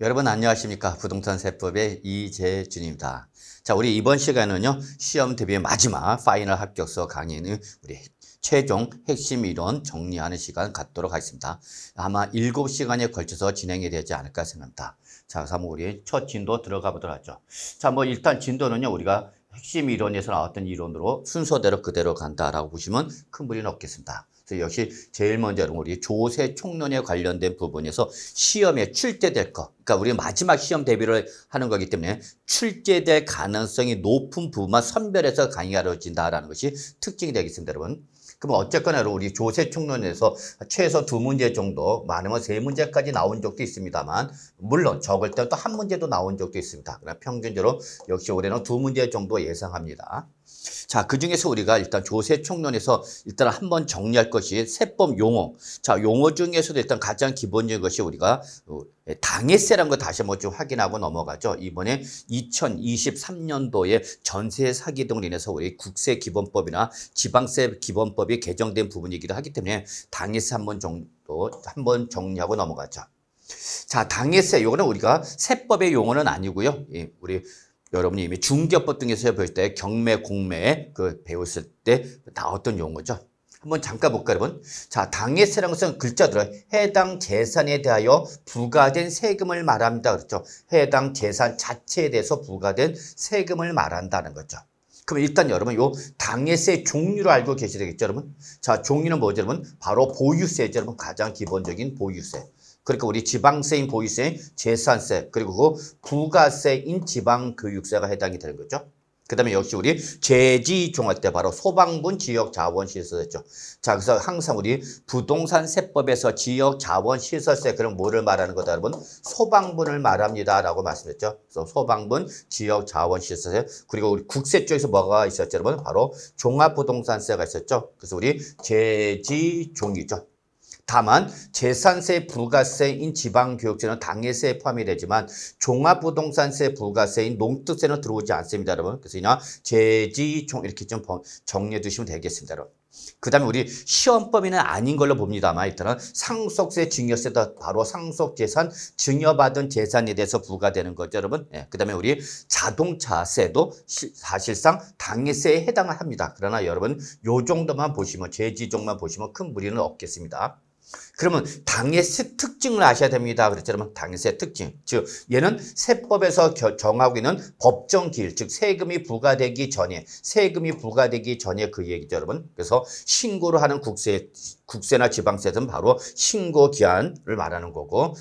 여러분 안녕하십니까? 부동산 세법의 이재준입니다. 자, 우리 이번 시간은요, 시험 대비 마지막 파이널 합격서 강의는 우리 최종 핵심 이론 정리하는 시간 갖도록 하겠습니다. 아마 7시간에 걸쳐서 진행이 되지 않을까 생각합니다. 자, 그래서 한번 우리 첫 진도 들어가 보도록 하죠. 자, 일단 진도는요, 우리가 핵심 이론에서 나왔던 이론으로 순서대로 그대로 간다라고 보시면 큰 무리는 없겠습니다. 그래서 역시 제일 먼저 우리 조세 총론에 관련된 부분에서 시험에 출제될 거, 그러니까 우리 마지막 시험 대비를 하는 거기 때문에 출제될 가능성이 높은 부분만 선별해서 강의가 이루어진다라는 것이 특징이 되겠습니다, 여러분. 그럼 어쨌거나 우리 조세 총론에서 최소 2문제 정도, 많으면 3문제까지 나온 적도 있습니다만, 물론 적을 때는 또 1문제도 나온 적도 있습니다. 그러나 평균적으로 역시 올해는 2문제 정도 예상합니다. 자, 그 중에서 우리가 일단 조세 총론에서 일단 한번 정리할 것이 세법 용어. 자, 용어 중에서도 일단 가장 기본적인 것이 우리가 당해세라는 거 다시 한번 좀 확인하고 넘어가죠. 이번에 2023년도에 전세 사기 등으로 인해서 우리 국세 기본법이나 지방세 기본법이 개정된 부분이기도 하기 때문에 당해세 한번 정리하고 넘어가죠. 자, 당해세, 요거는 우리가 세법의 용어는 아니고요. 우리 여러분이 이미 중개법 등에서 볼 때 경매, 공매 배웠을 때 나왔던 용어죠. 한번 잠깐 볼까요, 여러분? 자, 당해세라는 것은 글자들어 해당 재산에 대하여 부과된 세금을 말합니다. 그렇죠? 해당 재산 자체에 대해서 부과된 세금을 말한다는 거죠. 그럼 일단 여러분 요 당해세 종류를 알고 계셔야 되겠죠, 여러분? 자, 종류는 뭐죠, 여러분? 바로 보유세죠, 여러분. 가장 기본적인 보유세. 그러니까 우리 지방세인 보유세, 재산세, 그리고 부가세인 지방교육세가 해당이 되는 거죠. 그 다음에 역시 우리 재지종할 때 바로 소방분 지역자원시설세죠. 자, 그래서 항상 우리 부동산 세법에서 지역자원시설세, 그럼 뭐를 말하는 거다, 여러분? 소방분을 말합니다. 라고 말씀드렸죠. 그래서 소방분 지역자원시설세, 그리고 우리 국세 쪽에서 뭐가 있었죠, 여러분? 바로 종합부동산세가 있었죠. 그래서 우리 재지종이죠. 다만 재산세, 부가세인 지방교육세는 당해세에 포함이 되지만 종합부동산세, 부가세인 농특세는 들어오지 않습니다, 여러분. 그래서 이나 재지종 이렇게 좀 정리해 두시면 되겠습니다, 여러분. 그 다음에 우리 시험법에는 아닌 걸로 봅니다만 일단은 상속세, 증여세도 바로 상속재산, 증여받은 재산에 대해서 부과되는 거죠, 여러분. 그 다음에 우리 자동차세도 사실상 당해세에 해당을 합니다. 그러나 여러분 요 정도만 보시면, 재지종만 보시면 큰 무리는 없겠습니다. 그러면 당해세 특징을 아셔야 됩니다. 그렇죠, 여러분? 당해세 특징. 즉, 얘는 세법에서 정하고 있는 법정 기일, 즉 세금이 부과되기 전에 그 얘기죠, 여러분. 그래서 신고를 하는 국세나 지방세는 바로 신고 기한을 말하는 거고,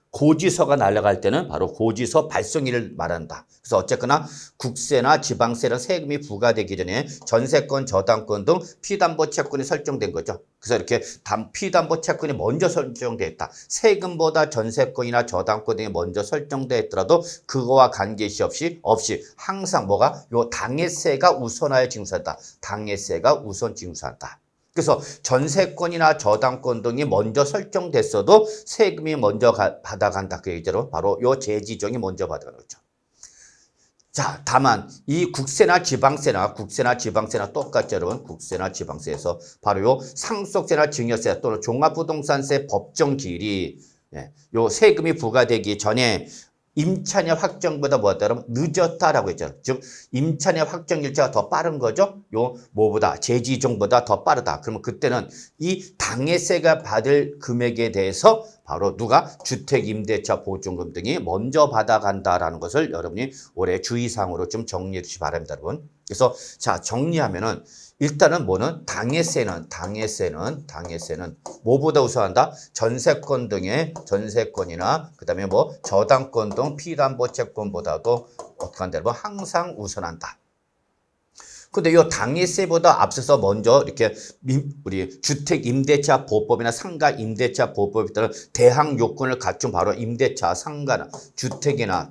고지서가 날아갈 때는 바로 고지서 발송일을 말한다. 그래서 어쨌거나 국세나 지방세는 세금이 부과되기 전에 전세권, 저당권 등 피담보 채권이 설정된 거죠. 그래서 이렇게 피담보 채권이 먼저 설정되어 있다. 세금보다 전세권이나 저당권 등이 먼저 설정되어 있더라도 그거와 관계시 없이 항상 뭐가 요 당해세가 우선하여 징수한다. 당해세가 우선 징수한다. 그래서 전세권이나 저당권 등이 먼저 설정됐어도 세금이 먼저 받아간다. 그 얘기대로 바로 요 재지종이 먼저 받아가는 거죠. 자, 다만 이 국세나 지방세나 똑같죠, 여러분. 국세나 지방세에서 바로 요 상속세나 증여세 또는 종합부동산세 법정 기일이 요 세금이 부과되기 전에 임차인의 확정보다 뭐다, 여러분? 늦었다라고 했잖아요. 즉, 임차인의 확정 일자가 더 빠른 거죠? 재지종보다 더 빠르다. 그러면 그때는 이 당해세가 받을 금액에 대해서 바로 누가? 주택임대차 보증금 등이 먼저 받아간다라는 것을 여러분이 올해 주의사항으로 좀 정리해 주시기 바랍니다, 여러분. 그래서, 자, 정리하면은, 일단은 뭐는? 당해세는 뭐보다 우선한다? 전세권이나 그 다음에 저당권 등 피담보채권보다도 어떻게 한다? 항상 우선한다. 근데 이 당해세보다 앞서서 먼저 이렇게 우리 주택임대차 보호법이나 상가임대차 보호법에 따른 대항 요건을 갖춘 바로 임대차, 상가나 주택이나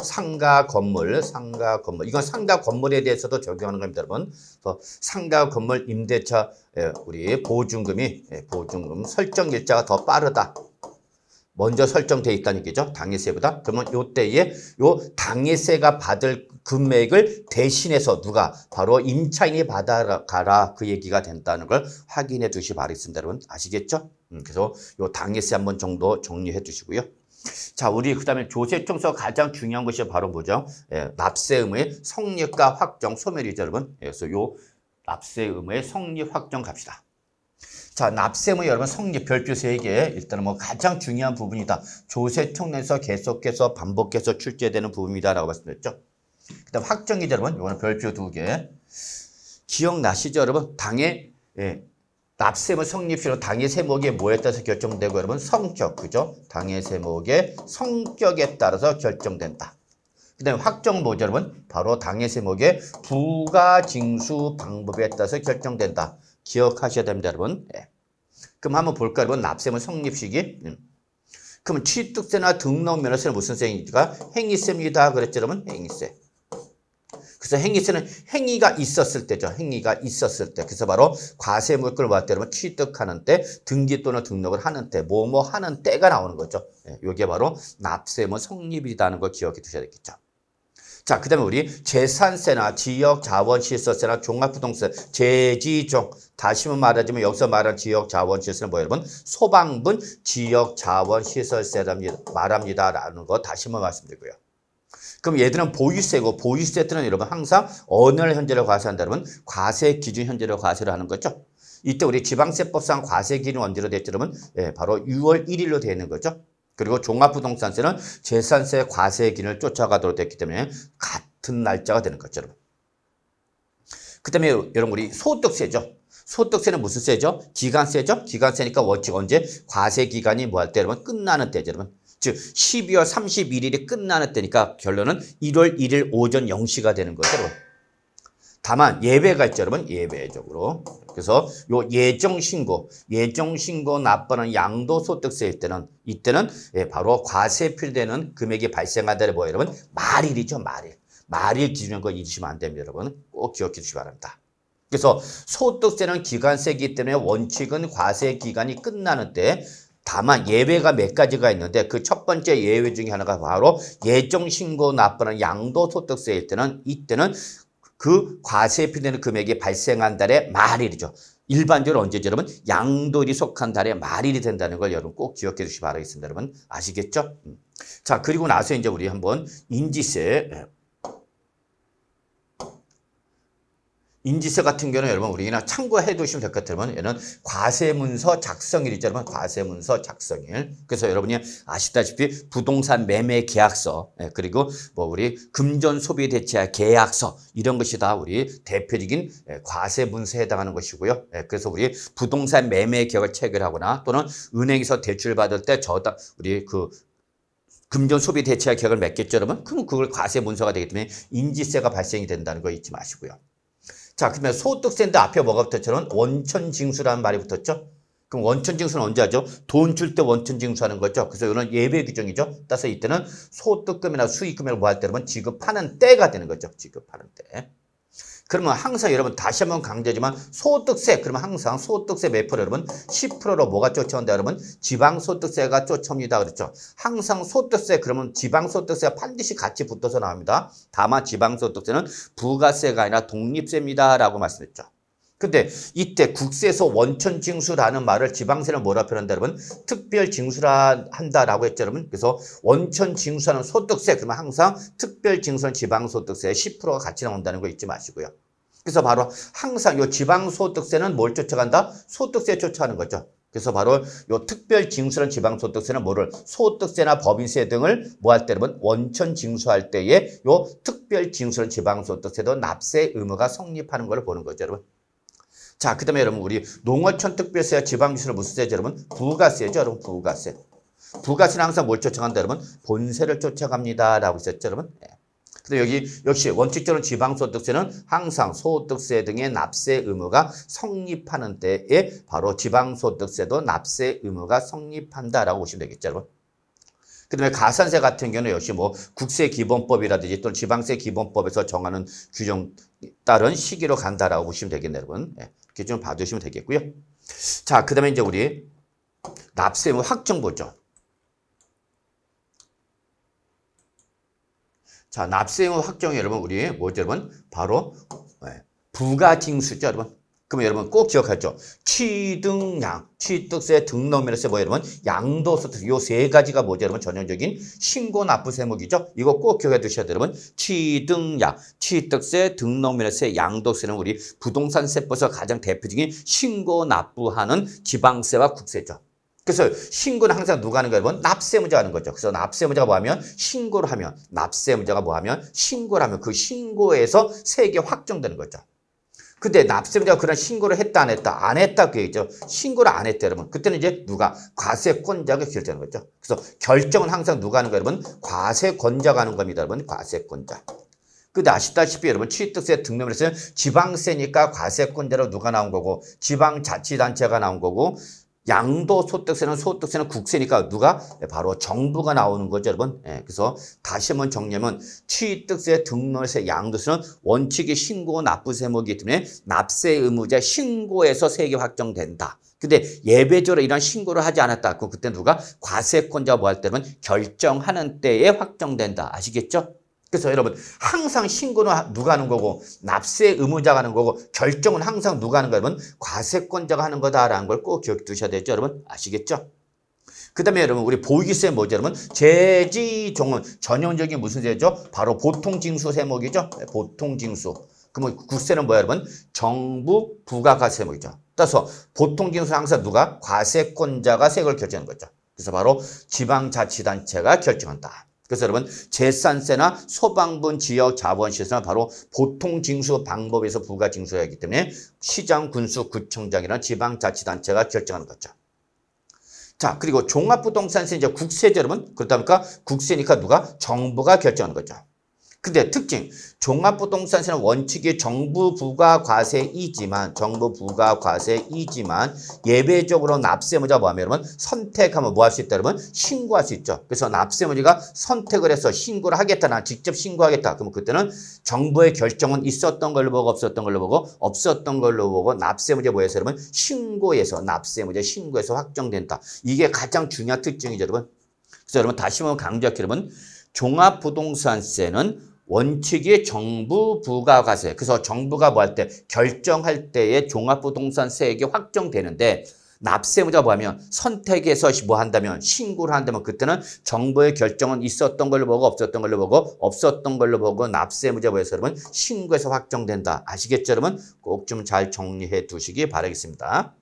상가 건물 이건 상가 건물에 대해서도 적용하는 겁니다, 여러분. 그래서 상가 건물 임대차 우리 보증금 설정 일자가 더 빠르다. 먼저 설정돼 있다는 얘기죠. 당해세보다. 그러면 요때에 요 당해세가 받을 금액을 대신해서 누가? 바로 임차인이 받아가라. 그 얘기가 된다는 걸 확인해 두시 바라겠습니다. 여러분 아시겠죠? 그래서 요 당해세 한번 정도 정리해 두시고요. 자, 우리 그다음에 조세청서 가장 중요한 것이 바로 뭐죠? 예, 납세 의무의 성립과 확정 소멸이죠, 여러분. 예, 그래서 요 납세 의무의 성립 확정 갑시다. 자, 납세 의무 여러분 성립 별표 3개. 일단은 뭐 가장 중요한 부분이다. 조세청에서 계속해서 반복해서 출제되는 부분이다라고 말씀드렸죠. 그다음 확정이죠, 여러분. 이거는 별표 2개. 기억나시죠, 여러분? 당의 납세의무 성립시로 당의 세목에 뭐에 따라서 결정되고 여러분 성격, 그죠? 당의 세목의 성격에 따라서 결정된다. 그 다음에 확정 뭐죠, 여러분? 바로 당의 세목의 부가징수 방법에 따라서 결정된다. 기억하셔야 됩니다, 여러분. 네. 그럼 한번 볼까요, 여러분? 납세의무 성립시기. 그럼 취득세나 등록면허세는 무슨 세입니까? 행위세입니다. 그랬죠, 여러분? 행위세. 그래서 행위세는 행위가 있었을 때죠. 행위가 있었을 때. 그래서 바로 과세물건을 모았을 때 여러분 취득하는 때, 등기 또는 등록을 하는 때, 뭐뭐 하는 때가 나오는 거죠. 이게 바로 납세의무 성립이라는 걸 기억해 두셔야 되겠죠. 자, 그 다음에 우리 재산세나 지역자원시설세나 종합부동산, 재지종. 다시 한번 말하자면 여기서 말하는 지역자원시설세는 뭐예요, 여러분? 소방분 지역자원시설세랍니다. 말합니다라는 거 다시 한번 말씀드리고요. 그럼 얘들은 보유세고 보유세 때는 여러분 항상 어느 날 현재를 과세한다 여러분? 과세 기준 현재를 과세를 하는 거죠. 이때 우리 지방세법상 과세 기준은 언제로 됐죠 여러분? 예, 바로 6월 1일로 되어 있는 거죠. 그리고 종합부동산세는 재산세 과세 기준을 쫓아가도록 됐기 때문에 같은 날짜가 되는 거죠 여러분. 그 다음에 여러분 우리 소득세죠. 소득세는 무슨 세죠? 기간세죠. 기간세니까 원칙 언제? 과세 기간이 뭐 할 때 여러분? 끝나는 때죠 여러분. 즉 12월 31일이 끝나는 때니까 결론은 1월 1일 오전 0시가 되는 거죠. 다만 예외가 있죠, 여러분. 예외적으로. 그래서 요 예정신고 납부하는 양도소득세일 때는 이때는 바로 과세 필요되는 금액이 발생하다는 뭐예요, 여러분? 말일이죠, 말일. 말일 기준인 거 잊으시면 안 됩니다, 여러분. 꼭 기억해 주시기 바랍니다. 그래서 소득세는 기간세이기 때문에 원칙은 과세 기간이 끝나는 때 다만 예외가 몇 가지가 있는데 그 첫 번째 예외 중에 하나가 바로 예정신고 납부하는 양도소득세일 때는 이때는 그 과세에 필요되는 금액이 발생한 달의 말일이죠. 일반적으로 언제죠, 여러분? 양도일이 속한 달의 말일이 된다는 걸 여러분 꼭 기억해 주시기 바라겠습니다. 여러분 아시겠죠? 자, 그리고 나서 이제 우리 한번 인지세 같은 경우는 여러분 우리가 참고해 두시면 될 것 같아요. 얘는 과세문서 작성일이죠. 여러분 과세문서 작성일. 그래서 여러분이 아시다시피 부동산 매매 계약서 그리고 뭐 우리 금전 소비 대체 계약서 이런 것이 다 우리 대표적인 과세문서에 해당하는 것이고요. 그래서 우리 부동산 매매 계약을 체결하거나 또는 은행에서 대출 받을 때 우리 그 금전 소비 대체 계약을 맺겠죠, 여러분. 그럼 그걸 과세문서가 되기 때문에 인지세가 발생이 된다는 거 잊지 마시고요. 자, 그러면 소득세인데 앞에 뭐가 붙었죠? 원천징수라는 말이 붙었죠? 그럼 원천징수는 언제 하죠? 돈 줄 때 원천징수하는 거죠. 그래서 이거는 예외 규정이죠. 따라서 이때는 소득금이나 수익금을 뭐 할 때 여러분 지급하는 때가 되는 거죠. 지급하는 때. 그러면 항상 여러분 다시 한번 강조하지만 소득세 그러면 항상 소득세 몇 프로 여러분 10%로 뭐가 쫓아온다 여러분 지방소득세가 쫓아옵니다 그랬죠. 항상 소득세 그러면 지방소득세가 반드시 같이 붙어서 나옵니다. 다만 지방소득세는 부가세가 아니라 독립세입니다 라고 말씀했죠. 근데 이때 국세에서 원천징수라는 말을 지방세는 뭐라 표현한다 여러분? 특별징수라 한다라고 했죠 여러분. 그래서 원천징수하는 소득세 그러면 항상 특별징수는 지방소득세 10%가 같이 나온다는 거 잊지 마시고요. 그래서 바로 항상 이 지방소득세는 뭘 쫓아간다? 소득세 쫓아가는 거죠. 그래서 바로 요 특별징수라는 지방소득세는 뭐를 소득세나 법인세 등을 뭐 할 때 여러분 원천징수할 때에 요 특별징수라는 지방소득세도 납세 의무가 성립하는 걸 보는 거죠 여러분. 자, 그 다음에 여러분 우리 농어촌 특별세와 지방지수는 무슨 세죠 여러분? 부가세죠 여러분. 부가세. 부가세는 항상 뭘 쫓아간다 여러분? 본세를 쫓아갑니다 라고 했었죠 여러분. 근데 여기 역시 원칙적으로 지방소득세는 항상 소득세 등의 납세 의무가 성립하는 때에 바로 지방소득세도 납세 의무가 성립한다라고 보시면 되겠죠 여러분. 그 다음에 가산세 같은 경우는 역시 뭐 국세기본법이라든지 또는 지방세기본법에서 정하는 규정 따른 시기로 간다라고 보시면 되겠네요, 여러분. 이렇게 좀 봐주시면 되겠고요. 자, 그 다음에 이제 우리 납세 의무 확정 보죠. 자, 납세 의무 확정이 여러분 우리 뭐죠, 여러분? 바로 부가징수죠, 여러분. 그러면 여러분 꼭 기억하죠. 취등양, 취득세, 등록면허세 뭐 여러분 양도소득세 요 세 가지가 뭐죠 여러분 전형적인 신고납부세목이죠. 이거 꼭 기억해 두셔야 돼요 여러분. 취등양, 취득세, 등록면허세, 양도세는 우리 부동산세법에서 가장 대표적인 신고납부하는 지방세와 국세죠. 그래서 신고는 항상 누가 하는 거예요 여러분? 납세무자가 하는 거죠. 그래서 납세무자가 뭐하면 신고를 하면 납세무자가 뭐하면 신고를 하면 그 신고에서 세액이 확정되는 거죠. 근데 납세무자가 그런 신고를 했다 안 했다 안 했다 그 얘기죠. 신고를 안 했다 여러분. 그때는 이제 누가 과세권자가 결정하는 거죠. 그래서 결정은 항상 누가 하는 거예요 여러분? 과세권자가 하는 겁니다 여러분. 과세권자. 근데 아시다시피 여러분 취득세 등록면허세는 지방세니까 과세권자로 누가 나온 거고 지방자치단체가 나온 거고 양도소득세는 국세니까 누가? 바로 정부가 나오는 거죠, 여러분. 그래서 다시 한번 정리하면 취득세, 등록세, 양도세는 원칙이 신고 납부세목이기 때문에 납세 의무자 신고에서 세액이 확정된다. 근데 예외적으로 이런 신고를 하지 않았다. 그럼 그때 누가? 과세권자가 뭐 할 때는 결정하는 때에 확정된다. 아시겠죠? 그래서 여러분 항상 신고는 누가 하는 거고 납세 의무자가 하는 거고 결정은 항상 누가 하는 거예요 여러분? 과세권자가 하는 거다라는 걸 꼭 기억해 두셔야 되죠 여러분. 아시겠죠? 그 다음에 여러분 우리 보유세 뭐죠 여러분? 제지종은 전형적인 무슨 세죠? 바로 보통징수 세목이죠. 보통징수. 그러면 국세는 뭐야 여러분? 정부 부가가세목이죠. 따라서 보통징수는 항상 누가? 과세권자가 세액을 결정하는 거죠. 그래서 바로 지방자치단체가 결정한다. 그래서 여러분 재산세나 소방분 지역 자본시에서는 바로 보통징수 방법에서 부가징수해야 하기 때문에 시장, 군수, 구청장이나 지방자치단체가 결정하는 거죠. 자 그리고 종합부동산세 이제 국세죠 여러분. 그렇다 보니까 국세니까 누가? 정부가 결정하는 거죠. 근데 특징 종합부동산세는 원칙이 정부 부가과세이지만 예외적으로 납세무자가 뭐하면 여러분 선택하면 뭐 할 수 있다 여러분 신고할 수 있죠. 그래서 납세무자가 선택을 해서 신고를 하겠다 나 직접 신고하겠다 그러면 그때는 정부의 결정은 있었던 걸로 보고 없었던 걸로 보고 납세무자 뭐해서 여러분 납세무자 신고해서 확정된다. 이게 가장 중요한 특징이죠 여러분. 그래서 여러분 다시 한번 강조할게요 여러분. 종합부동산세는 원칙이 정부 부가과세. 그래서 정부가 뭐 할 때 결정할 때에 종합부동산세액이 확정되는데 납세무자가 뭐 하면 선택해서 뭐 한다면 신고를 한다면 그때는 정부의 결정은 있었던 걸로 보고 없었던 걸로 보고 납세무자 뭐해서 여러분 신고해서 확정된다. 아시겠죠 여러분? 꼭 좀 잘 정리해 두시기 바라겠습니다.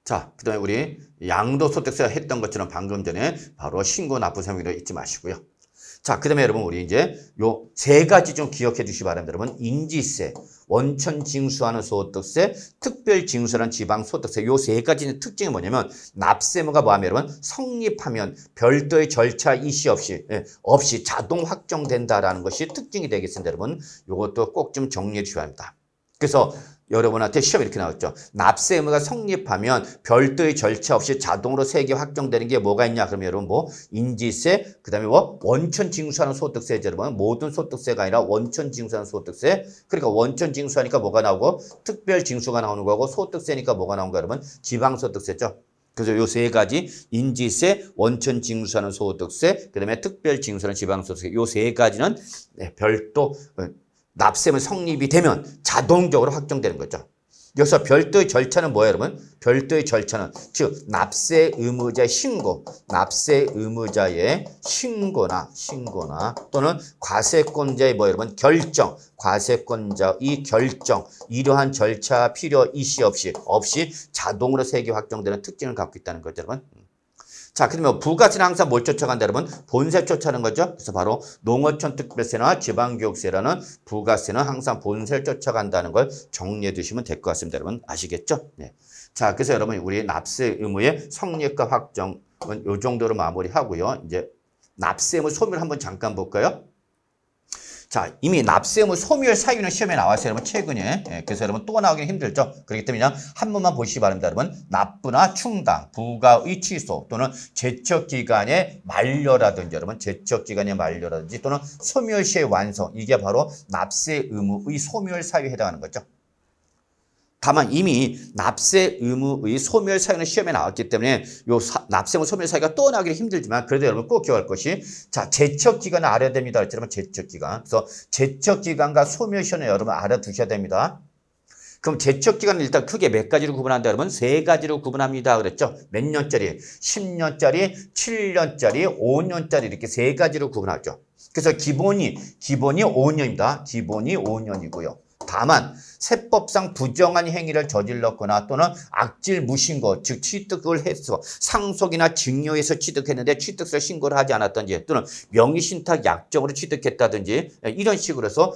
자, 그 다음에 우리 양도소득세가 했던 것처럼 방금 전에 바로 신고 납부세목이라고 잊지 마시고요. 자, 그 다음에 여러분 우리 이제 요 세 가지 좀 기억해 주시기 바랍니다. 여러분 인지세, 원천 징수하는 소득세, 특별 징수하는 지방 소득세 요 세 가지의 특징이 뭐냐면 납세무가 뭐하면 여러분 성립하면 별도의 절차 이시 없이 자동 확정된다라는 것이 특징이 되겠습니다. 여러분 요것도 꼭 좀 정리해 주셔야 합니다. 그래서 여러분한테 시험 이렇게 나왔죠. 납세 의무가 성립하면 별도의 절차 없이 자동으로 세액이 확정되는 게 뭐가 있냐? 그러면 여러분 뭐 인지세, 그다음에 뭐 원천 징수하는 소득세죠. 여러분 모든 소득세가 아니라 원천 징수하는 소득세. 그러니까 원천 징수하니까 뭐가 나오고 특별 징수가 나오는 거고 소득세니까 뭐가 나온 거야, 여러분? 지방 소득세죠. 그래서 요 세 가지 인지세, 원천 징수하는 소득세, 그다음에 특별 징수하는 지방 소득세 요 세 가지는 별도 납세무 성립이 되면 자동적으로 확정되는 거죠. 여기서 별도의 절차는 뭐예요, 여러분? 별도의 절차는 즉 납세 의무자의 신고나 또는 과세권자의 뭐 여러분 결정, 과세권자 이 결정 이러한 절차 필요 이시 없이 자동으로 세액이 확정되는 특징을 갖고 있다는 거죠, 여러분. 자, 그러면 부가세는 항상 뭘 쫓아간다, 여러분? 본세 쫓아가는 거죠. 그래서 바로 농어촌 특별세나 지방교육세라는 부가세는 항상 본세를 쫓아간다는 걸 정리해 두시면 될 것 같습니다, 여러분. 아시겠죠? 네. 자, 그래서 여러분 우리 납세 의무의 성립과 확정은 이 정도로 마무리하고요. 이제 납세 의무 소멸 한번 잠깐 볼까요? 자, 이미 납세 의무 소멸 사유는 시험에 나왔어요, 여러분, 최근에. 그래서 여러분 또 나오기는 힘들죠. 그렇기 때문에 그냥 한 번만 보시기 바랍니다, 여러분. 납부나 충당, 부가의 취소 또는 제척기간의 만료라든지 여러분, 제척기간의 만료라든지 또는 소멸시의 완성. 이게 바로 납세 의무의 소멸 사유에 해당하는 거죠. 다만 이미 납세 의무의 소멸 사유는 시험에 나왔기 때문에 요 납세 의무 소멸 사유가 또 나오기 힘들지만 그래도 여러분 꼭 기억할 것이 자 제척 기간을 알아야 됩니다. 그랬잖아요. 제척 기간. 그래서 제척 기간과 소멸 시효는 여러분 알아두셔야 됩니다. 그럼 제척 기간은 일단 크게 몇 가지로 구분한다 여러분? 세 가지로 구분합니다. 그랬죠? 몇 년짜리? 10년짜리, 7년짜리, 5년짜리 이렇게 세 가지로 구분하죠. 그래서 기본이 5년입니다. 기본이 5년이고요. 다만 세법상 부정한 행위를 저질렀거나 또는 악질 무신고 즉 취득을 해서 상속이나 증여해서 취득했는데 취득세 신고를 하지 않았던지 또는 명의신탁 약정으로 취득했다든지 이런 식으로 해서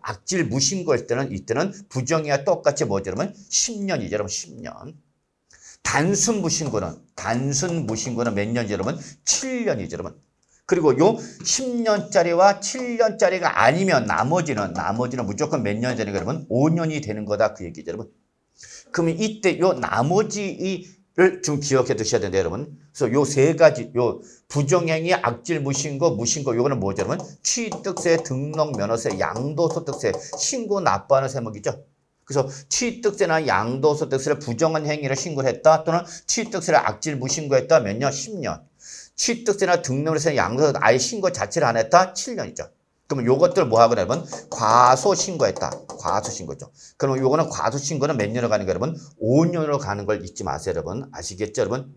악질 무신고일 때는 이때는 부정이와 똑같이 뭐죠 여러분? 10년이죠 여러분 10년. 단순 무신고는 몇 년이죠 여러분? 7년이죠 여러분. 그리고 요 10년짜리와 7년짜리가 아니면 나머지는 무조건 몇 년이 되는 거 여러분? 5년이 되는 거다 그 얘기죠 여러분. 그러면 이때 요 나머지를 좀 기억해 두셔야 되는데 여러분. 그래서 요 세 가지 요 부정행위, 악질 무신고 요거는 뭐죠 여러분? 취득세, 등록 면허세, 양도소득세, 신고 납부하는 세목이죠. 그래서 취득세나 양도소득세를 부정한 행위를 신고를 했다 또는 취득세를 악질 무신고했다 몇 년? 10년. 취득세나 등록세나 양도세 아예 신고 자체를 안 했다? 7년이죠. 그러면 요것들 뭐 하거나 여러분? 과소신고했다. 과소신고죠. 그러면 요거는 과소신고는 몇 년으로 가는 거 여러분? 5년으로 가는 걸 잊지 마세요 여러분. 아시겠죠 여러분?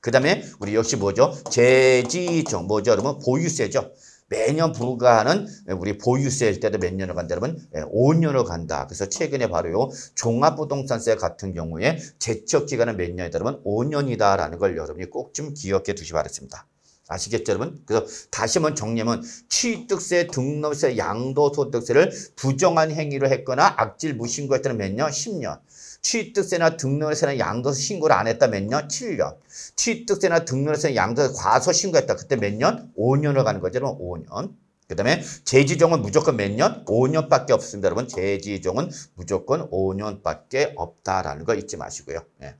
그 다음에 우리 역시 뭐죠? 재지정 뭐죠 여러분? 보유세죠. 매년 부과하는 우리 보유세일 때도 몇 년을 간다 여러분? 5년을 간다. 그래서 최근에 바로 요 종합부동산세 같은 경우에 제척 기간은 몇 년이다 여러분? 5년이다라는 걸 여러분이 꼭 좀 기억해 두시기 바랍니다. 아시겠죠 여러분? 그래서 다시 한번 정리하면 취득세, 등록세, 양도소득세를 부정한 행위를 했거나 악질 무신고했다는 몇 년? 10년. 취득세나 등록세나 양도세 신고를 안 했다 몇 년? 7년. 취득세나 등록세나 양도세 과소 신고했다. 그때 몇 년? 5년을 가는 거죠. 5년. 그 다음에 재지정은 무조건 몇 년? 5년밖에 없습니다. 여러분 재지정은 무조건 5년밖에 없다라는 거 잊지 마시고요. 예.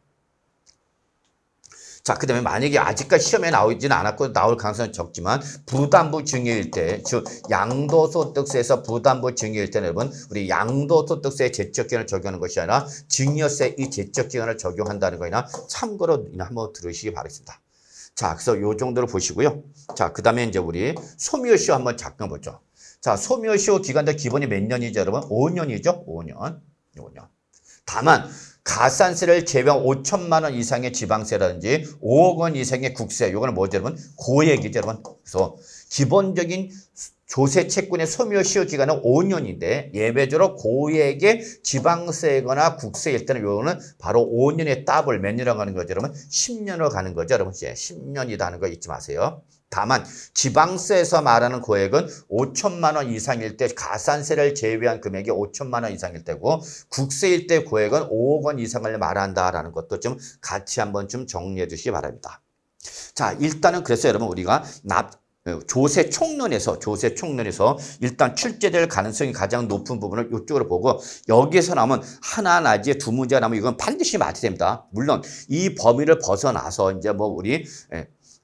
자, 그 다음에 만약에 아직까지 시험에 나오지는 않았고 나올 가능성은 적지만 부담부 증여일 때, 즉 양도소득세에서 부담부 증여일 때는 여러분 우리 양도소득세 제척기간을 적용하는 것이 아니라 증여세 이 제척기간을 적용한다는 거나 참고로 한번 들으시기 바랍니다. 자, 그래서 요 정도로 보시고요. 자, 그 다음에 이제 우리 소멸시효 한번 잠깐 보죠. 자, 소멸시효 기간도 기본이 몇 년이죠, 여러분? 5년이죠? 5년. 다만 가산세를 제외한 5천만 원 이상의 지방세라든지 5억 원 이상의 국세, 요거는 뭐죠, 여러분? 고액이죠, 여러분. 그래서 기본적인 조세 채권의 소멸시효 기간은 5년인데 예외적으로 고액의 지방세거나 국세일 때는 요거는 바로 5년의 더블 몇 년으로 가는 거죠, 여러분? 10년으로 가는 거죠, 여러분. 10년이라는 거 잊지 마세요. 다만 지방세에서 말하는 고액은 5천만 원 이상일 때 가산세를 제외한 금액이 5천만 원 이상일 때고 국세일 때 고액은 5억 원 이상을 말한다라는 것도 좀 같이 한번 좀 정리해 주시기 바랍니다. 자, 일단은 그래서 여러분 우리가 조세 총론에서 일단 출제될 가능성이 가장 높은 부분을 이쪽으로 보고 여기에서 나오면 하나 내지 두 문제가 나오면 이건 반드시 맞아야 됩니다. 물론 이 범위를 벗어나서 이제 뭐 우리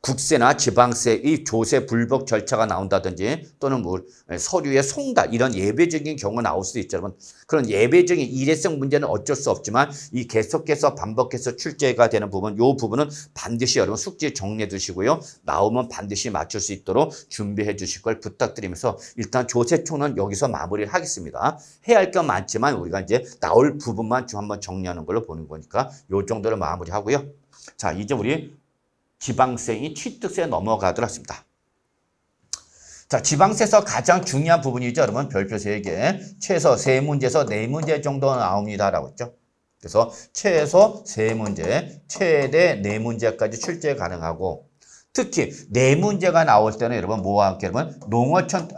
국세나 지방세의 조세 불복 절차가 나온다든지 또는 뭐 서류의 송달 이런 예외적인 경우가 나올 수도 있죠. 여러분. 그런 예외적인 일회성 문제는 어쩔 수 없지만 이 계속해서 반복해서 출제가 되는 부분, 이 부분은 반드시 여러분 숙제 정리해 두시고요. 나오면 반드시 맞출 수 있도록 준비해 주실 걸 부탁드리면서 일단 조세총은 여기서 마무리를 하겠습니다. 해야 할 건 많지만 우리가 이제 나올 부분만 좀 한번 정리하는 걸로 보는 거니까 이 정도로 마무리하고요. 자, 이제 우리 지방세인 취득세에 넘어가도록 하겠습니다. 자, 지방세에서 가장 중요한 부분이죠. 여러분 별표 3개. 최소 3문제에서 4문제 정도 나옵니다라고 했죠. 그래서 최소 3문제, 최대 4문제까지 출제 가능하고 특히 4문제가 나올 때는 여러분 뭐와 함께 여러분 농어촌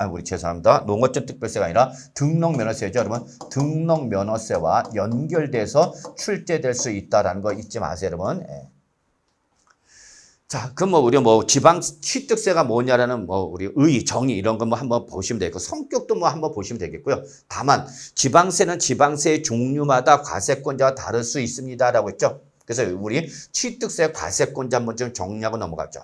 농어촌 특별세가 아니라 등록면허세죠. 여러분 등록면허세와 연결돼서 출제될 수 있다라는 거 잊지 마세요. 여러분. 자, 그럼 우리 지방 취득세가 뭐냐라는 우리 의, 정의 이런 거 한번 보시면 되고 성격도 한번 보시면 되겠고요. 다만 지방세는 지방세의 종류마다 과세권자가 다를 수 있습니다라고 했죠. 그래서 우리 취득세 과세권자 한번 좀 정리하고 넘어가죠.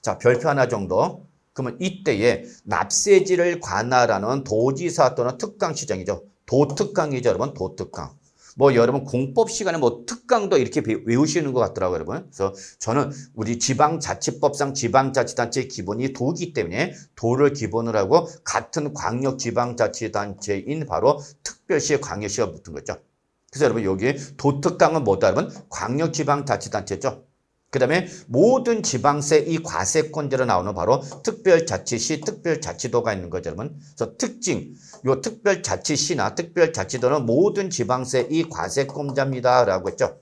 자, 별표 하나 정도. 그러면 이때에 납세지를 관할하는 도지사 또는 특강시장이죠. 도특강이죠, 여러분. 도특강. 뭐 여러분 공법 시간에 뭐 특강도 이렇게 외우시는 것 같더라고요, 여러분. 그래서 저는 우리 지방자치법상 지방자치단체의 기본이 도이기 때문에 도를 기본으로 하고 같은 광역지방자치단체인 바로 특별시, 광역시가 붙은 거죠. 그래서 여러분 여기 도특강은 뭐다, 여러분? 광역지방자치단체죠. 그 다음에 모든 지방세 이 과세권자로 나오는 바로 특별자치시, 특별자치도가 있는 거죠, 여러분. 그래서 특징, 요 특별자치시나 특별자치도는 모든 지방세 이 과세권자입니다 라고 했죠.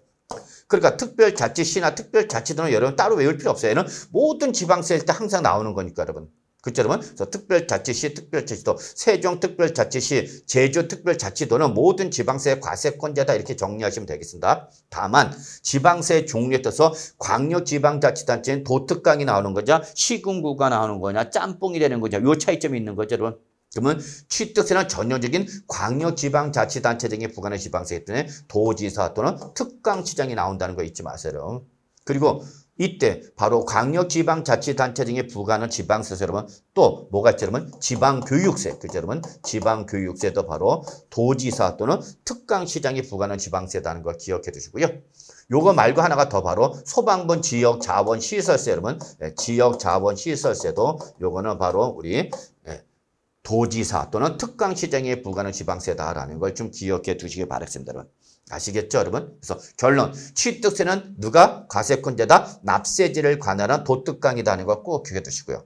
그러니까 특별자치시나 특별자치도는 여러분 따로 외울 필요 없어요. 얘는 모든 지방세일 때 항상 나오는 거니까, 여러분. 그렇죠, 여러분? 그래서 특별자치시, 특별자치도, 세종특별자치시, 제주특별자치도는 모든 지방세 과세권자다 이렇게 정리하시면 되겠습니다. 다만 지방세 종류에 따라서 광역지방자치단체는 도특강이 나오는 거냐, 시군구가 나오는 거냐, 짬뽕이 되는 거냐, 요 차이점이 있는 거죠, 여러분. 그러면 취득세는 전형적인 광역지방자치단체 등에 부과하는 지방세이기 때문에 도지사 또는 특강시장이 나온다는 거 잊지 마세요. 그리고 이때 바로 광역지방자치단체 등에 부과하는 지방세에서 여러분 또 뭐가 있죠, 여러분? 지방교육세, 그죠, 여러분? 지방교육세도 바로 도지사 또는 특강시장이 부과하는 지방세다는 걸 기억해 두시고요. 요거 말고 하나가 더 바로 소방분 지역자원시설세, 여러분. 지역자원시설세도 요거는 바로 우리 도지사 또는 특강시장에 부과하는 지방세다라는 걸 좀 기억해 두시기 바라겠습니다, 여러분. 아시겠죠, 여러분? 그래서 결론, 취득세는 누가 과세권자다? 납세지를 관할한 도특강이다는 걸 꼭 기억해 두시고요.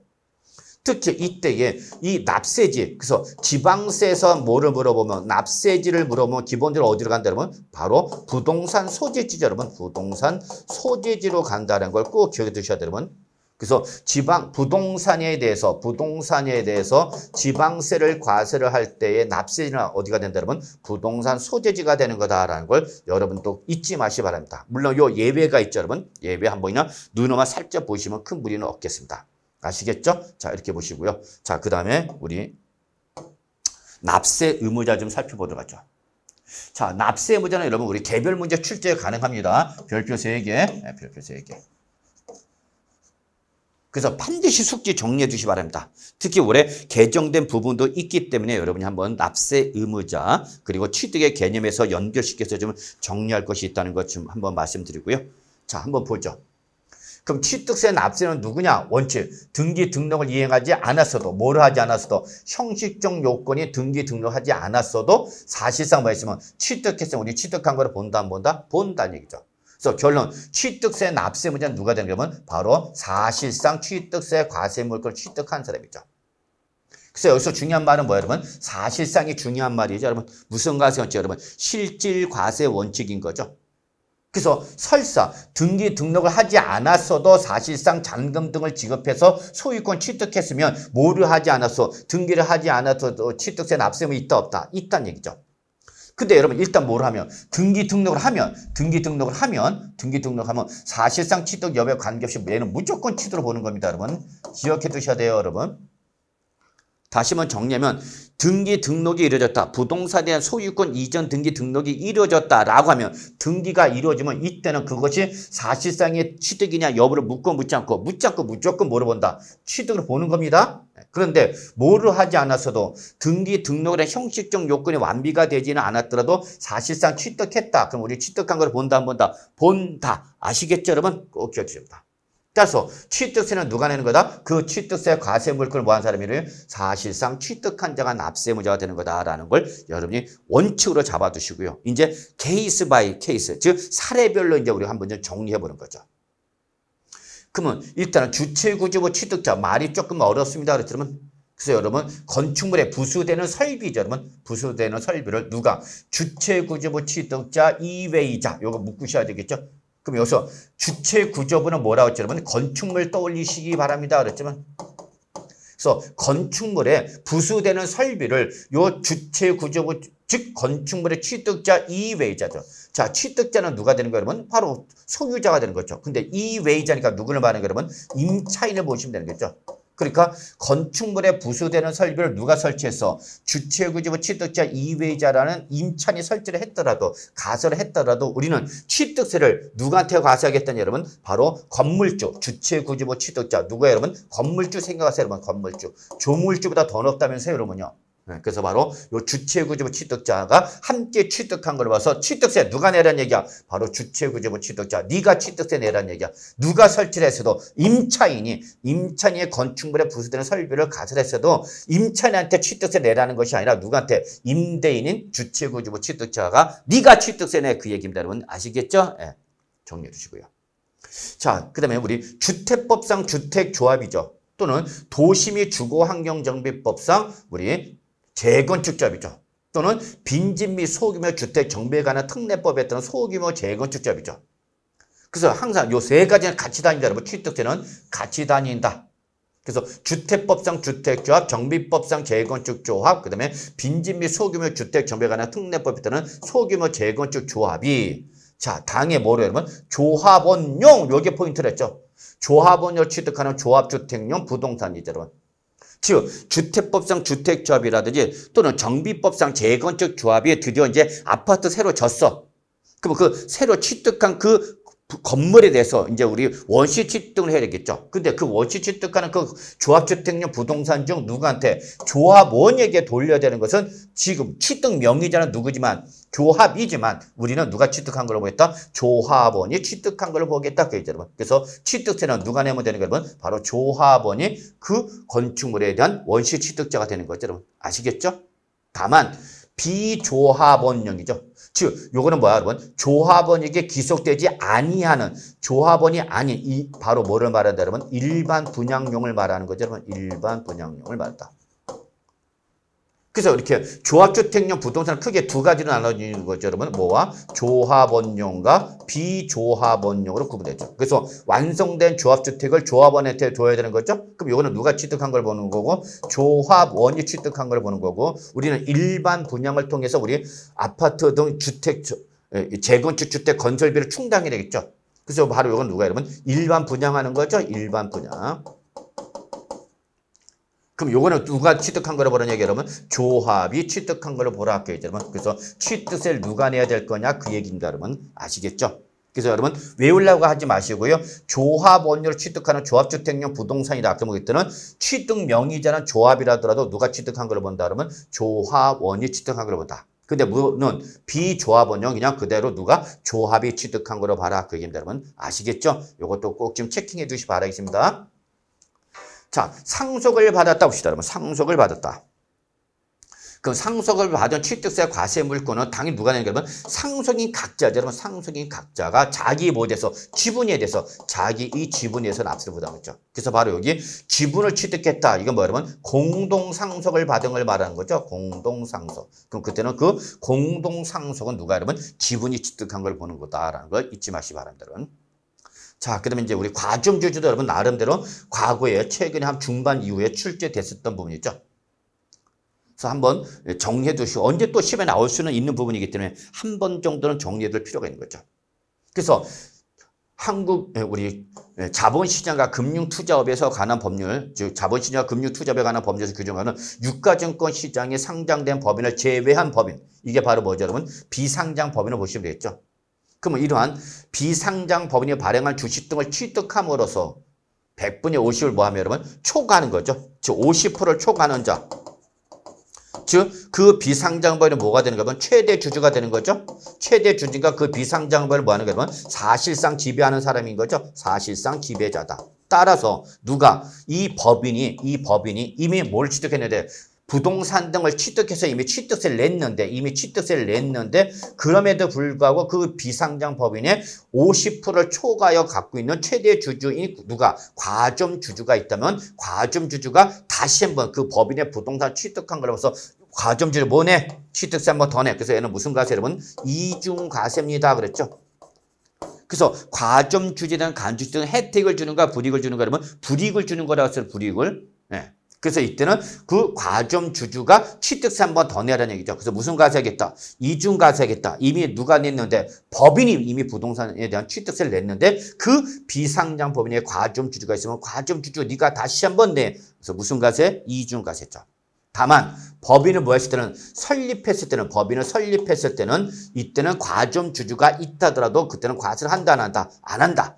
특히 이때에 이 납세지, 그래서 지방세에서 뭐를 물어보면 납세지를 물어보면 기본적으로 어디로 간다, 여러분? 바로 부동산 소재지죠, 여러분. 부동산 소재지로 간다는 걸 꼭 기억해 두셔야 돼요, 여러분. 그래서 부동산에 대해서 지방세를 과세를 할 때의 납세지는 어디가 된다, 여러분? 부동산 소재지가 되는 거다라는 걸 여러분 또 잊지 마시기 바랍니다. 물론 요 예외가 있죠, 여러분. 예외 한 번이나 눈으로만 살짝 보시면 큰 무리는 없겠습니다. 아시겠죠? 자, 이렇게 보시고요. 자, 그 다음에 우리 납세 의무자 좀 살펴보도록 하죠. 자, 납세 의무자는 여러분 우리 개별 문제 출제 가능합니다. 별표 3개, 별표 3개. 그래서 반드시 숙지 정리해 주시기 바랍니다. 특히 올해 개정된 부분도 있기 때문에 여러분이 한번 납세 의무자 그리고 취득의 개념에서 연결시켜서 좀 정리할 것이 있다는 것 좀 한번 말씀드리고요. 자, 한번 보죠. 그럼 취득세 납세는 누구냐? 원칙. 등기 등록을 이행하지 않았어도, 뭐를 하지 않았어도, 형식적 요건이 등기 등록하지 않았어도 사실상 뭐 있으면 취득했으면 우리 취득한 거를 본다 안 본다? 본다는 얘기죠. 그래서 결론, 취득세 납세 의무자는 누가 되는 거면 바로 사실상 취득세 과세 물건을 취득한 사람이죠. 그래서 여기서 중요한 말은 뭐예요, 여러분? 사실상이 중요한 말이죠, 여러분. 무슨 과세 원칙, 여러분? 실질 과세 원칙인 거죠. 그래서 설사 등기 등록을 하지 않았어도 사실상 잔금 등을 지급해서 소유권 취득했으면 뭐를 하지 않았어? 등기를 하지 않았어도 취득세 납세금이 있다 없다? 있다는 얘기죠. 근데 여러분 일단 뭘 하면 등기 등록을 하면 사실상 취득 여부에 관계없이 얘는 무조건 취득으로 보는 겁니다, 여러분. 기억해 두셔야 돼요, 여러분. 다시 한번 정리하면 등기 등록이 이루어졌다. 부동산에 대한 소유권 이전 등기 등록이 이루어졌다라고 하면 등기가 이루어지면 이때는 그것이 사실상의 취득이냐 여부를 묻고 묻지 않고 무조건 뭐를 본다? 취득을 보는 겁니다. 그런데 뭐를 하지 않았어도 등기 등록의 형식적 요건이 완비가 되지는 않았더라도 사실상 취득했다. 그럼 우리 취득한 걸 본다 안 본다? 본다. 아시겠죠, 여러분? 꼭 기억해 주십니다. 따라서 취득세는 누가 내는 거다? 그 취득세 과세 물건을 뭐한 사람이를 사실상 취득한 자가 납세 의무자가 되는 거다라는 걸 여러분이 원칙으로 잡아두시고요. 이제 케이스 바이 케이스, 즉 사례별로 이제 우리가 한번 좀 정리해 보는 거죠. 그러면 일단은 주체구조부 취득자, 말이 조금 어렵습니다. 그렇지만 그래서 여러분 건축물에 부수되는 설비죠, 여러분. 부수되는 설비를 누가? 주체구조부 취득자 이외이자, 요거 묶으셔야 되겠죠. 그럼 여기서 주체 구조부는 뭐라고 했죠, 여러분? 건축물 떠올리시기 바랍니다. 그랬지만 그래서 건축물에 부수되는 설비를 요 주체 구조부, 즉 건축물의 취득자 이외이자죠. 자, 취득자는 누가 되는 거예요, 여러분? 바로 소유자가 되는 거죠. 근데 이외이자니까 누구를 말하는 거예요, 여러분? 임차인을 보시면 되는 거죠. 그러니까 건축물에 부수되는 설비를 누가 설치해서 주체구조부 취득자 이외이자라는 임차인이 설치를 했더라도 가설을 했더라도 우리는 취득세를 누구한테 과세하겠다니 여러분? 바로 건물주, 주체구조부 취득자 누구예요, 여러분? 건물주 생각하세요, 여러분. 건물주. 조물주보다 더 높다면서요, 여러분요. 그래서 바로 요 주체구조부 취득자가 함께 취득한 걸 봐서 취득세 누가 내라는 얘기야? 바로 주체구조부 취득자. 네가 취득세 내라는 얘기야. 누가 설치를 했어도 임차인이 건축물에 부수되는 설비를 가설했어도 임차인한테 취득세 내라는 것이 아니라 누구한테? 임대인인 주체구조부 취득자가 네가 취득세 내 그 얘기입니다. 여러분 아시겠죠? 예, 정리해 주시고요. 자, 그 다음에 우리 주택법상 주택조합이죠. 또는 도시및 주거환경정비법상 우리 재건축조합이죠. 또는 빈집 및 소규모 주택 정비에 관한 특례법에 따른 소규모 재건축조합이죠. 그래서 항상 요 세 가지는 같이 다닌다. 여러분 취득세는 같이 다닌다. 그래서 주택법상 주택조합, 정비법상 재건축조합, 그 다음에 빈집 및 소규모 주택 정비에 관한 특례법에 따른 소규모 재건축조합이 자 당에 뭐로 여러분? 조합원용 요게 포인트를 했죠. 조합원용 취득하는 조합주택용 부동산이죠. 여러분. 즉 주택법상 주택조합이라든지 또는 정비법상 재건축조합이 드디어 이제 아파트 새로 졌어. 그럼 그 새로 취득한 그 건물에 대해서 이제 우리 원시 취득을 해야 되겠죠. 근데 그 원시 취득하는 그 조합주택용 부동산 중 누구한테? 조합원에게 돌려야 되는 것은 지금 취득 명의자는 누구지만 조합이지만 우리는 누가 취득한 걸 보겠다? 조합원이 취득한 걸 보겠다. 그래서 취득세는 누가 내면 되는 거예요? 여러분? 바로 조합원이 그 건축물에 대한 원시 취득자가 되는 거죠. 여러분 아시겠죠? 다만 비조합원용이죠. 즉 요거는 뭐야 여러분? 조합원에게 귀속되지 아니하는 조합원이 아닌 이 바로 뭐를 말한다 여러분? 일반 분양용을 말하는 거죠. 여러분 일반 분양용을 말한다. 그래서 이렇게 조합주택용 부동산은 크게 두 가지로 나눠지는 거죠. 여러분 뭐와? 조합원용과 비조합원용으로 구분되죠. 그래서 완성된 조합주택을 조합원한테 줘야 되는 거죠. 그럼 이거는 누가 취득한 걸 보는 거고 조합원이 취득한 걸 보는 거고 우리는 일반 분양을 통해서 우리 아파트 등 주택 재건축 주택 건설비를 충당해야 되겠죠. 그래서 바로 이건 누가 여러분? 일반 분양하는 거죠. 일반 분양. 그럼 요거는 누가 취득한 거로 보는 얘기 여러분? 조합이 취득한 걸로 보라 할게요, 여러분. 그래서 취득세를 누가 내야 될 거냐 그 얘기입니다, 여러분. 아시겠죠? 그래서 여러분 외우려고 하지 마시고요. 조합원료를 취득하는 조합주택용 부동산이다. 그러면 그때는 취득 명의자는 조합이라더라도 누가 취득한 걸로 본다 그러면 조합원이 취득한 걸로 본다. 근데 무는 비조합원용 그냥 그대로 누가 조합이 취득한 걸로 봐라 그 얘기입니다, 여러분. 아시겠죠? 요것도 꼭 좀 체킹해 주시기 바라겠습니다. 자, 상속을 받았다 봅시다. 여러분, 상속을 받았다. 그럼 상속을 받은 취득세 과세 물권은 당연히 누가 내는 게 여러분? 상속인 각자죠. 여러분, 상속인 각자가 자기 뭐에 대해서 지분에 대해서 자기 이 지분에 대해서 납세를 부담했죠. 그래서 바로 여기 지분을 취득했다. 이건 뭐 여러분? 공동상속을 받은 걸 말하는 거죠. 공동상속. 그럼 그때는 그 공동상속은 누가 여러분? 지분이 취득한 걸 보는 거다라는 걸 잊지 마시기 바랍니다. 여러분. 자, 그러면 이제 우리 과점주주도 여러분 나름대로 과거에 최근에 한 중반 이후에 출제됐었던 부분이죠. 그래서 한번 정리해 두시고 언제 또 시험에 나올 수는 있는 부분이기 때문에 한 번 정도는 정리해 둘 필요가 있는 거죠. 그래서 한국 우리 자본시장과 금융투자업에서 관한 법률, 즉 자본시장과 금융투자업에 관한 법률에서 규정하는 유가증권 시장에 상장된 법인을 제외한 법인, 이게 바로 뭐죠 여러분? 비상장 법인을 보시면 되겠죠. 그러면 이러한 비상장 법인이 발행한 주식 등을 취득함으로써 100분의 50을 뭐하면 여러분? 초과하는 거죠. 즉 50%를 초과하는 자. 즉 그 비상장 법인은 뭐가 되는 거면 최대 주주가 되는 거죠. 최대 주주가 그 비상장 법인을 뭐하는 거면 사실상 지배하는 사람인 거죠. 사실상 지배자다. 따라서 누가 이 법인이 이미 뭘 취득했는데 부동산 등을 취득해서 이미 취득세를 냈는데 그럼에도 불구하고 그 비상장 법인의 50%를 초과하여 갖고 있는 최대 주주인 누가 과점 주주가 있다면 과점 주주가 다시 한번 그 법인의 부동산 취득한 거라서 과점 주주 뭐 내? 취득세 한 번 더 내. 그래서 얘는 무슨 과세 여러분? 이중과세입니다. 그랬죠. 그래서 과점 주주에 대한 간주주는 혜택을 주는가 불이익을 주는가 그러면 불이익을 주는 거라고 했어요. 불이익을. 네. 그래서 이때는 그 과점 주주가 취득세 한 번 더 내라는 얘기죠. 그래서 무슨 과세하겠다? 이중과세하겠다. 이미 누가 냈는데 법인이 이미 부동산에 대한 취득세를 냈는데 그 비상장 법인의 과점 주주가 있으면 과점 주주 네가 다시 한 번 내. 그래서 무슨 과세? 이중과세죠. 다만 법인을 뭐 했을 때는 법인을 설립했을 때는 이때는 과점 주주가 있다더라도 그때는 과세를 한다 안 한다? 안 한다.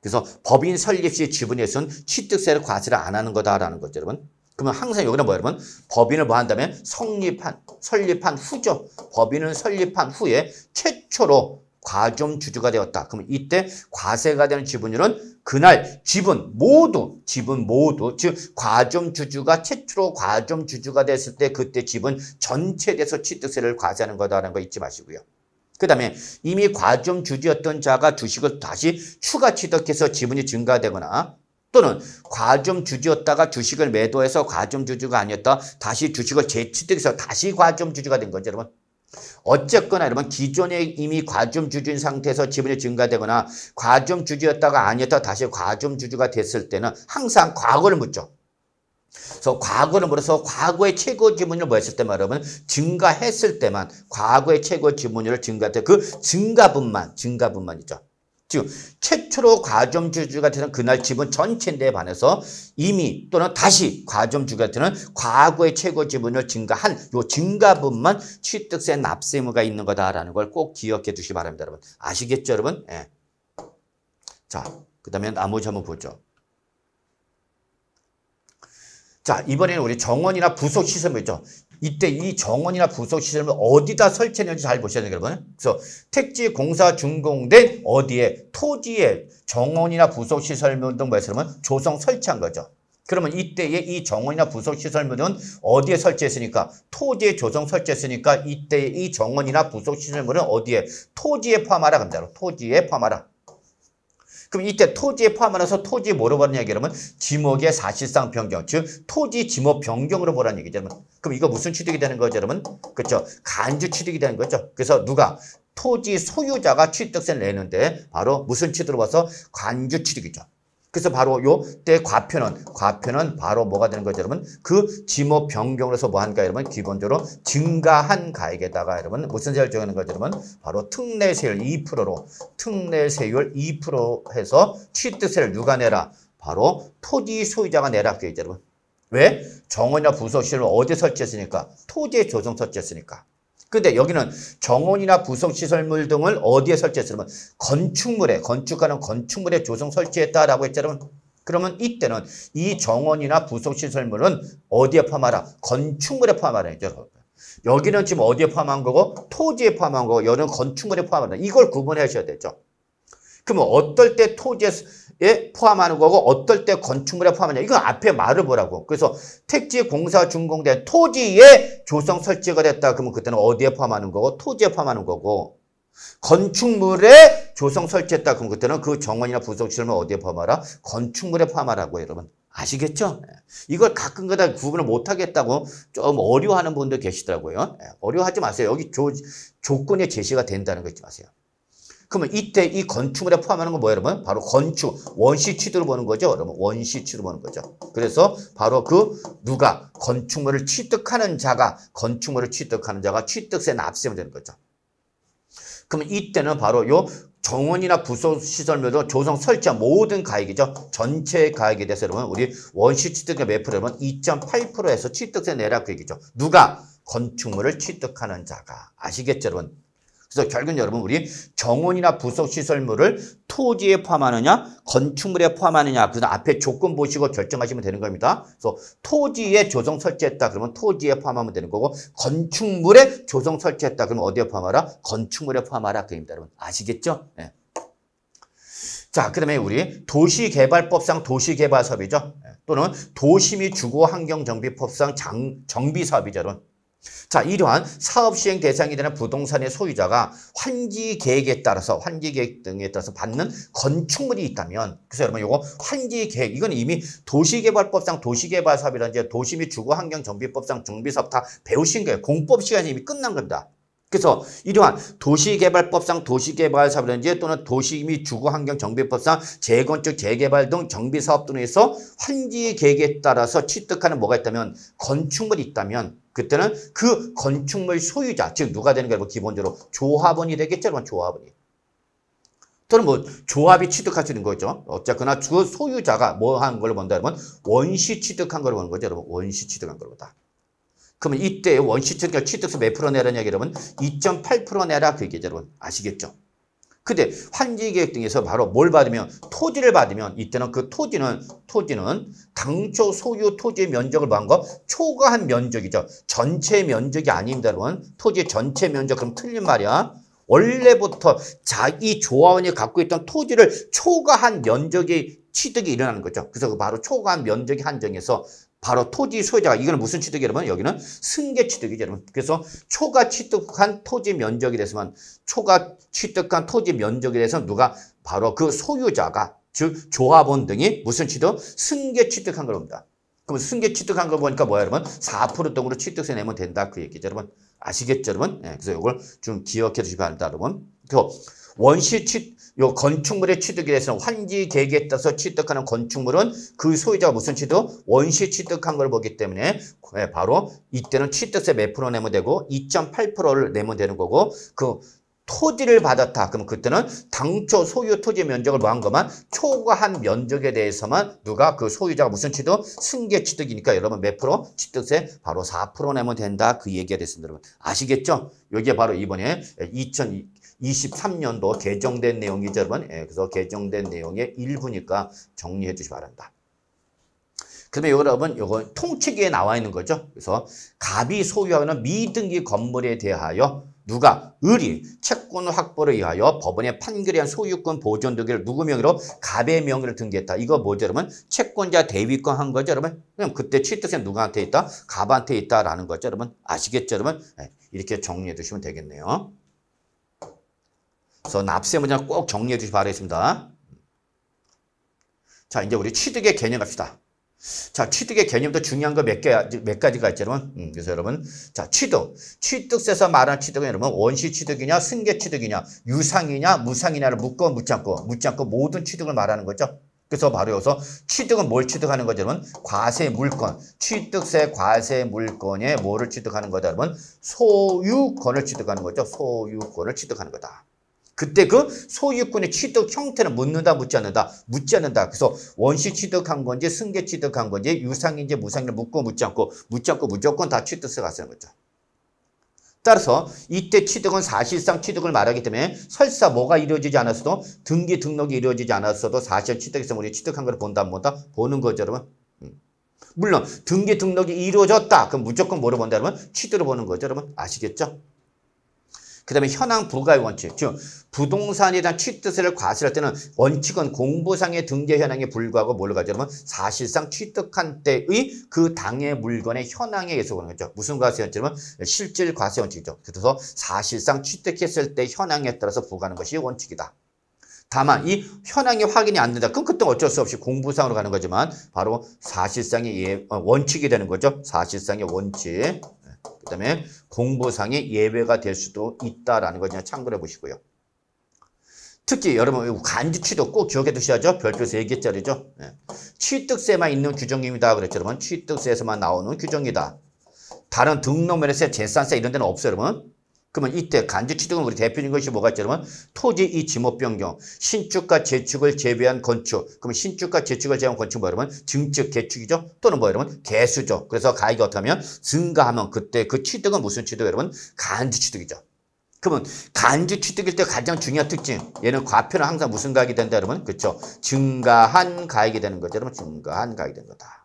그래서 법인 설립 시 지분에서는 취득세를 과세를 안 하는 거다라는 거죠, 여러분. 그러면 항상 여기는 뭐야, 여러분? 법인을 뭐 한다면 설립한 후죠. 법인은 설립한 후에 최초로 과점 주주가 되었다. 그러면 이때 과세가 되는 지분율은 그날 지분 모두, 즉 과점 주주가 최초로 과점 주주가 됐을 때 그때 지분 전체에 대해서 취득세를 과세하는 거다라는 거 잊지 마시고요. 그 다음에 이미 과점 주주였던 자가 주식을 다시 추가 취득해서 지분이 증가되거나 또는 과점 주주였다가 주식을 매도해서 과점 주주가 아니었다. 다시 주식을 재취득해서 다시 과점 주주가 된 거죠, 여러분. 어쨌거나 여러분 기존에 이미 과점 주주인 상태에서 지분이 증가되거나 과점 주주였다가 아니었다 다시 과점 주주가 됐을 때는 항상 과거를 묻죠. 그래서 과거를 물어서 과거의 최고 지분율을 뭐 했을 때만 여러분 증가했을 때만 과거의 최고 지분율을 증가할 때 그 증가분만이죠. 즉 최초로 과점 주주가 되는 그날 지분 전체인데 반해서 이미 또는 다시 과점 주주가 되는 과거의 최고 지분을 증가한 요 증가분만 취득세 납세 의무가 있는 거다라는 걸 꼭 기억해 두시기 바랍니다, 여러분. 아시겠죠, 여러분? 예. 자, 그다음에 나머지 한번 보죠. 자, 이번에는 우리 정원이나 부속 시설물이죠. 이때 이 정원이나 부속 시설물 어디다 설치했는지 잘 보셔야 돼요, 여러분. 그래서 택지 공사 준공된 어디에 토지에 정원이나 부속 시설물 등 뭐였으면 조성 설치한 거죠. 그러면 이때에 이 정원이나 부속 시설물은 어디에 설치했으니까 토지에 조성 설치했으니까 이때 이 정원이나 부속 시설물은 어디에 토지에 포함하라 합니다. 토지에 포함하라. 그럼 이때 토지에 포함하면서 토지에 뭐로 보라는 얘기 여러분? 지목의 사실상 변경, 즉 토지 지목 변경으로 보라는 얘기죠, 여러분. 그럼 이거 무슨 취득이 되는 거죠, 여러분? 그렇죠? 간주 취득이 되는 거죠. 그래서 누가? 토지 소유자가 취득세를 내는데 바로 무슨 취득으로 봐서 간주 취득이죠. 그래서 바로 요때 과표는 바로 뭐가 되는 거죠, 여러분? 그 지목 변경으로서 뭐 하는가, 여러분? 기본적으로 증가한 가액에다가 여러분 무슨 세율 정하는 거죠, 여러분? 바로 특례세율 2%로 특례세율 2% 해서 취득세를 누가 내라? 바로 토지 소유자가 내라 그게 여러분. 왜? 정원이나 부속시설을 어디에 설치했으니까? 토지에 조성 설치했으니까. 근데 여기는 정원이나 부속시설물 등을 어디에 설치했으면 건축물에, 건축하는 건축물에 조성 설치했다라고 했잖아요. 그러면 이때는 이 정원이나 부속시설물은 어디에 포함하라? 건축물에 포함하라. 여기는 지금 어디에 포함한 거고 토지에 포함한 거고 여기는 건축물에 포함하라. 이걸 구분하셔야 되죠. 그러면 어떨 때 토지에 포함하는 거고 어떨 때 건축물에 포함하냐. 이건 앞에 말을 보라고. 그래서 택지 공사 준공된 토지에 조성 설치가 됐다. 그러면 그때는 어디에 포함하는 거고 토지에 포함하는 거고 건축물에 조성 설치했다. 그럼 그때는 그 정원이나 부속시설물 어디에 포함하라? 건축물에 포함하라고 여러분. 아시겠죠? 이걸 가끔가다 구분을 못하겠다고 좀 어려워하는 분들 계시더라고요. 어려워하지 마세요. 여기 조건이 제시가 된다는 거 잊지 마세요. 그러면 이때 이 건축물에 포함하는 건 뭐예요, 여러분? 바로 건축, 원시 취득을 보는 거죠, 여러분. 원시 취득을 보는 거죠. 그래서 바로 그 누가 건축물을 취득하는 자가 취득세 납세하면 되는 거죠. 그러면 이때는 바로 요 정원이나 부속 시설물도 조성 설치한 모든 가액이죠. 전체 가액에 대해서 여러분 우리 원시 취득의 몇 프로 여러분 2.8%에서 취득세 내라 그 얘기죠. 누가 건축물을 취득하는 자가. 아시겠죠, 여러분? 그래서 결국은 여러분 우리 정원이나 부속 시설물을 토지에 포함하느냐 건축물에 포함하느냐 그래서 앞에 조건 보시고 결정하시면 되는 겁니다. 그래서 토지에 조성 설치했다 그러면 토지에 포함하면 되는 거고 건축물에 조성 설치했다 그러면 어디에 포함하라? 건축물에 포함하라 그 얘기입니다. 여러분 아시겠죠? 네. 자, 그 다음에 우리 도시개발법상 도시개발사업이죠. 또는 도시및 주거환경정비법상 정비사업이죠. 여러분. 자, 이러한 사업 시행 대상이 되는 부동산의 소유자가 환기 계획 등에 따라서 받는 건축물이 있다면, 그래서 여러분 요거 환기 계획, 이건 이미 도시개발법상 도시개발사업이라든지 도시 및 주거환경정비법상 정비사업 다 배우신 거예요. 공법 시간이 이미 끝난 겁니다. 그래서 이러한 도시개발법상 도시개발사업이라든지 또는 도시 및 주거환경정비법상 재건축, 재개발 등 정비사업 등에서 환기 계획에 따라서 취득하는 뭐가 있다면 건축물이 있다면 그때는 그 건축물 소유자, 즉 누가 되는 거예요? 기본적으로 조합원이 되겠죠, 여러분. 조합원이. 또는 뭐 조합이 취득할 수 있는 거죠. 어쨌거나 그 소유자가 뭐 한 걸로 본다, 여러분? 원시 취득한 걸로 보는 거죠, 여러분. 원시 취득한 걸로 보다. 그러면 이때 원시 취득세 몇 프로 내라는 얘기 여러분? 2.8% 내라 그 얘기죠, 여러분. 아시겠죠? 근데 환지계획 등에서 바로 뭘 받으면 토지를 받으면 이때는 그 토지는 당초 소유 토지의 면적을 뭐한 거? 초과한 면적이죠. 전체 면적이 아닙니다, 여러분. 토지의 전체 면적 그럼 틀린 말이야. 원래부터 자기 조합원이 갖고 있던 토지를 초과한 면적의 취득이 일어나는 거죠. 그래서 그 바로 초과한 면적이 한정해서 바로 토지 소유자가 이거는 무슨 취득이에요, 여러분? 여기는 승계 취득이죠, 여러분. 그래서 초과 취득한 토지 면적이 됐으면 초과 취득한 토지 면적에 대해서 누가 바로 그 소유자가 즉 조합원 등이 무슨 취득? 승계 취득한 걸 봅니다. 그럼 승계 취득한 걸 보니까 뭐야, 여러분? 4% 등으로 취득세 내면 된다 그 얘기죠, 여러분. 아시겠죠, 여러분? 네, 그래서 이걸 좀 기억해 두시기 바랍니다, 여러분. 그 요 건축물의 취득에 대해서는 환지 계획에 따라서 취득하는 건축물은 그 소유자가 무슨 취득? 원시 취득한 걸 보기 때문에 바로 이때는 취득세 몇 프로 내면 되고 2.8%를 내면 되는 거고 그 토지를 받았다. 그럼 그때는 당초 소유 토지 면적을 뭐한 것만 초과한 면적에 대해서만 누가 그 소유자가 무슨 취득? 승계 취득이니까 여러분 몇 프로? 취득세 바로 4% 내면 된다. 그 얘기가 됐습니다. 여러분 아시겠죠? 여기에 바로 이번에 2023년도 개정된 내용이죠, 여러분. 그래서 개정된 내용의 일부니까 정리해 주시기 바랍니다. 그러면 여러분, 요거 통치기에 나와 있는 거죠. 그래서 갑이 소유하는 미등기 건물에 대하여 누가 을이 채권 확보를 위하여 법원의 판결에 의한 소유권 보존 등기를 누구 명의로 갑의 명의로 등기했다. 이거 뭐죠, 여러분? 채권자 대위권 한 거죠, 여러분? 그럼 그때 취득세 누구한테 있다? 갑한테 있다라는 거죠, 여러분. 아시겠죠, 여러분? 이렇게 정리해 두시면 되겠네요. 그래서 납세 문장 꼭 정리해 주시기 바라겠습니다. 자, 이제 우리 취득의 개념 갑시다. 자, 취득의 개념도 중요한 거 몇 가지가 있죠, 여러분. 그래서 여러분, 자, 취득세에서 말하는 취득은 여러분, 원시 취득이냐, 승계 취득이냐, 유상이냐, 무상이냐를 묻고 묻지 않고 모든 취득을 말하는 거죠. 그래서 바로 여기서 취득은 뭘 취득하는 거죠, 여러분? 과세 물권. 취득세 과세 물권에 뭐를 취득하는 거다, 여러분? 소유권을 취득하는 거죠. 소유권을 취득하는 거다. 그때 그 소유권의 취득 형태는 묻는다, 묻지 않는다? 묻지 않는다. 그래서 원시 취득한 건지 승계 취득한 건지 유상인지 무상인지 묻고 묻지 않고 무조건 다 취득세가 쓰는 거죠. 따라서 이때 취득은 사실상 취득을 말하기 때문에 설사 뭐가 이루어지지 않았어도 등기 등록이 이루어지지 않았어도 사실 취득에서 우리 취득한 걸 본다 안 본다? 보는 거죠, 여러분. 물론 등기 등록이 이루어졌다. 그럼 무조건 뭐를 본다, 여러분? 취득을 보는 거죠, 여러분. 아시겠죠? 그 다음에 현황 불가의 원칙, 즉 부동산에 대한 취득세를 과세할 때는 원칙은 공부상의 등재 현황에 불과하고 뭘 가져오면 사실상 취득한 때의 그 당의 물건의 현황에 의해서 보는 거죠. 무슨 과세 원칙이냐면 실질 과세 원칙이죠. 그래서 사실상 취득했을 때 현황에 따라서 부과하는 것이 원칙이다. 다만 이 현황이 확인이 안 된다. 그럼 그때 어쩔 수 없이 공부상으로 가는 거지만 바로 사실상의 원칙이 되는 거죠. 사실상의 원칙. 그 다음에 공부상의 예외가 될 수도 있다라는 거 그냥 참고해 보시고요. 특히 여러분 간지 취득 꼭 기억해 두셔야죠. 별표에서 4개짜리죠. 취득세만 있는 규정입니다. 그랬죠, 여러분. 취득세에서만 나오는 규정이다. 다른 등록면에서 재산세 이런 데는 없어요, 여러분. 그러면 이때 간지 취득은 우리 대표적인 것이 뭐가 있죠, 여러분? 토지 이 지목 변경, 신축과 재축을 제외한 건축. 그러면 신축과 재축을 제외한 건축 뭐 여러분? 증축, 개축이죠? 또는 뭐 여러분? 개수죠. 그래서 가액이 어떻게 하면 증가하면 그때 그 취득은 무슨 취득 여러분? 간지 취득이죠. 그러면 간지 취득일 때 가장 중요한 특징. 얘는 과표는 항상 무슨 가액이 된다, 여러분? 그렇죠? 증가한 가액이 되는 거죠, 여러분. 증가한 가액이 되는 거다.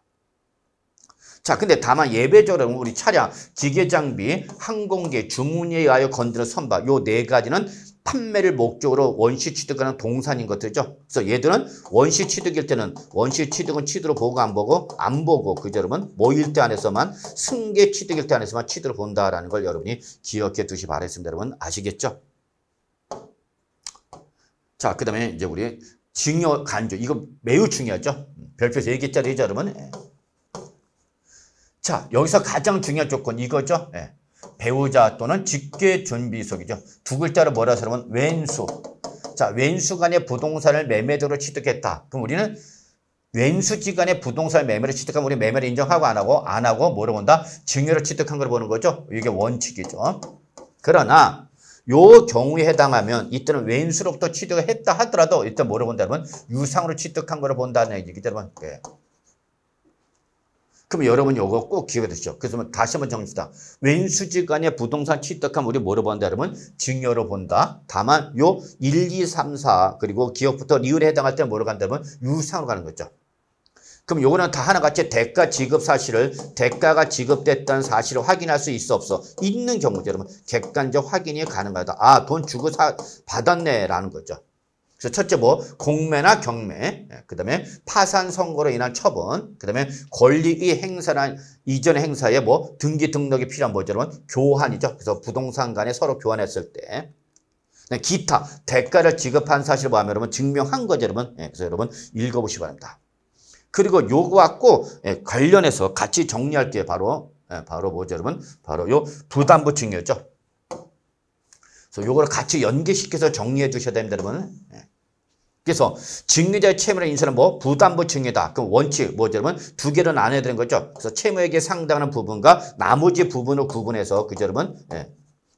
자, 근데 다만 예외적으로 우리 차량, 기계장비, 항공기, 주문에 의하여 건드는 선박 요 4가지는 판매를 목적으로 원시 취득하는 동산인 것들이죠. 그래서 얘들은 원시 취득일 때는 원시 취득은 취득으로 보고 안 보고 그죠, 여러분? 뭐일 때 안에서만 승계 취득일 때 안에서만 취득을 본다라는 걸 여러분이 기억해 두시 바라겠습니다. 여러분 아시겠죠? 자, 그다음에 이제 우리 증여 간주 이거 매우 중요하죠. 별표에서 4개짜리죠, 여러분. 자, 여기서 가장 중요한 조건 이거죠. 배우자 또는 직계 준비속이죠. 두 글자로 뭐라 하면 왼수. 자, 왼수 간의 부동산을 매매도로 취득했다. 그럼 우리는 왼수지 간의 부동산 매매를 취득하면 우리 매매를 인정하고 안 하고 뭐로 본다? 증여를 취득한 걸 보는 거죠. 이게 원칙이죠. 그러나 요 경우에 해당하면 이때는 왼수로부터 취득을 했다 하더라도 이때 뭐로 본다면 유상으로 취득한 걸 본다는 얘기죠, 여러분. 그럼 여러분 요거 꼭 기억해 두시죠. 그래서 다시 한번 정립시다. 왼수지간에 부동산 취득하면 우리 뭐로 본다 여러분? 증여로 본다. 다만 요 1, 2, 3, 4 그리고 기억부터 리을에 해당할 때 뭐로 간다 여러분? 유상으로 가는 거죠. 그럼 요거는 다 하나같이 대가 지급 사실을 대가가 지급됐다는 사실을 확인할 수 있어 없어? 있는 경우죠. 여러분 객관적 확인이 가능하다. 아, 돈 주고 받았네 라는 거죠. 그래서 첫째 뭐 공매나 경매, 그다음에 파산 선고로 인한 처분, 그다음에 권리의 행사나 이전의 행사에 뭐 등기 등록이 필요한 뭐죠, 여러분? 교환이죠. 그래서 부동산 간에 서로 교환했을 때 기타 대가를 지급한 사실을 뭐 하면 여러분 증명한 거죠, 여러분. 그래서 여러분 읽어보시기 바랍니다. 그리고 요거와 꼭 관련해서 같이 정리할게요. 바로 뭐죠, 여러분? 바로 요 부담부 증여죠. 그래서 요거를 같이 연계시켜서 정리해 주셔야 됩니다, 여러분. 그래서 증여자의 채무를 인수는 뭐 부담부 증여다. 그럼 원칙 뭐죠, 여러분? 두 개를 나눠야 되는 거죠. 그래서 채무에게 상당하는 부분과 나머지 부분을 구분해서 그죠, 여러분?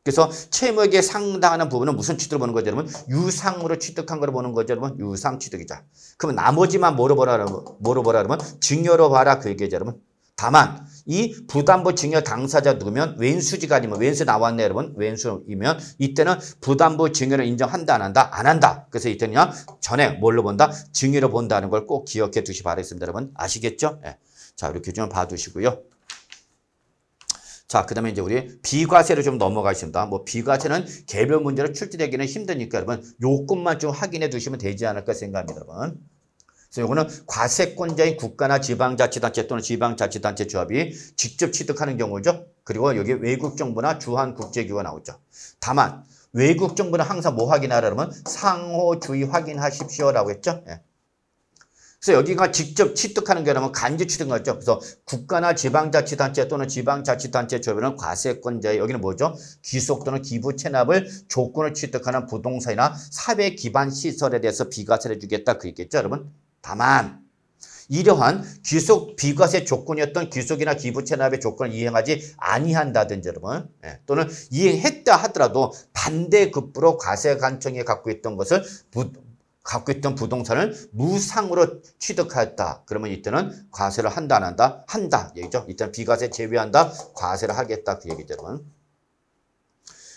그래서 채무에게 상당하는 부분은 무슨 취득으로 보는 거죠, 여러분? 유상으로 취득한 거로 보는 거죠, 여러분? 유상 취득이죠. 그러면 나머지만 뭐로 보라, 여러분? 증여로 봐라 그 얘기죠, 여러분. 다만 이 부담부 증여 당사자 누구면 왼수지가 아니면 왼수 나왔네 여러분. 왼수이면 이때는 부담부 증여를 인정한다 안 한다? 안 한다. 그래서 이때는 전에 뭘로 본다? 증여로 본다는 걸 꼭 기억해 두시기 바라겠습니다. 여러분 아시겠죠? 자 이렇게 좀 봐두시고요. 자, 그 다음에 이제 우리 비과세로 좀 넘어가겠습니다. 뭐 비과세는 개별 문제로 출제되기는 힘드니까 여러분 요것만 좀 확인해 두시면 되지 않을까 생각합니다. 여러분. 그래서 이거는 과세권자인 국가나 지방자치단체 또는 지방자치단체 조합이 직접 취득하는 경우죠. 그리고 여기 외국 정부나 주한 국제기구가 나오죠. 다만 외국 정부는 항상 뭐 확인하라면 상호주의 확인하십시오라고 했죠. 그래서 여기가 직접 취득하는 게 아니면 간접 취득인 거죠. 그래서 국가나 지방자치단체 또는 지방자치단체 조합은 과세권자의 여기는 뭐죠? 귀속 또는 기부 체납을 조건을 취득하는 부동산이나 사회 기반 시설에 대해서 비과세를 주겠다 그 얘기겠죠, 여러분. 다만 이러한 귀속 비과세 조건이었던 귀속이나 기부 체납의 조건을 이행하지 아니한다든지 여러분 또는 이행했다 하더라도 반대급부로 과세 관청이 갖고 있던 부동산을 무상으로 취득했다. 그러면 이때는 과세를 한다 안 한다? 한다 얘기죠. 이때는 비과세 제외한다. 과세를 하겠다 그 얘기죠, 여러분.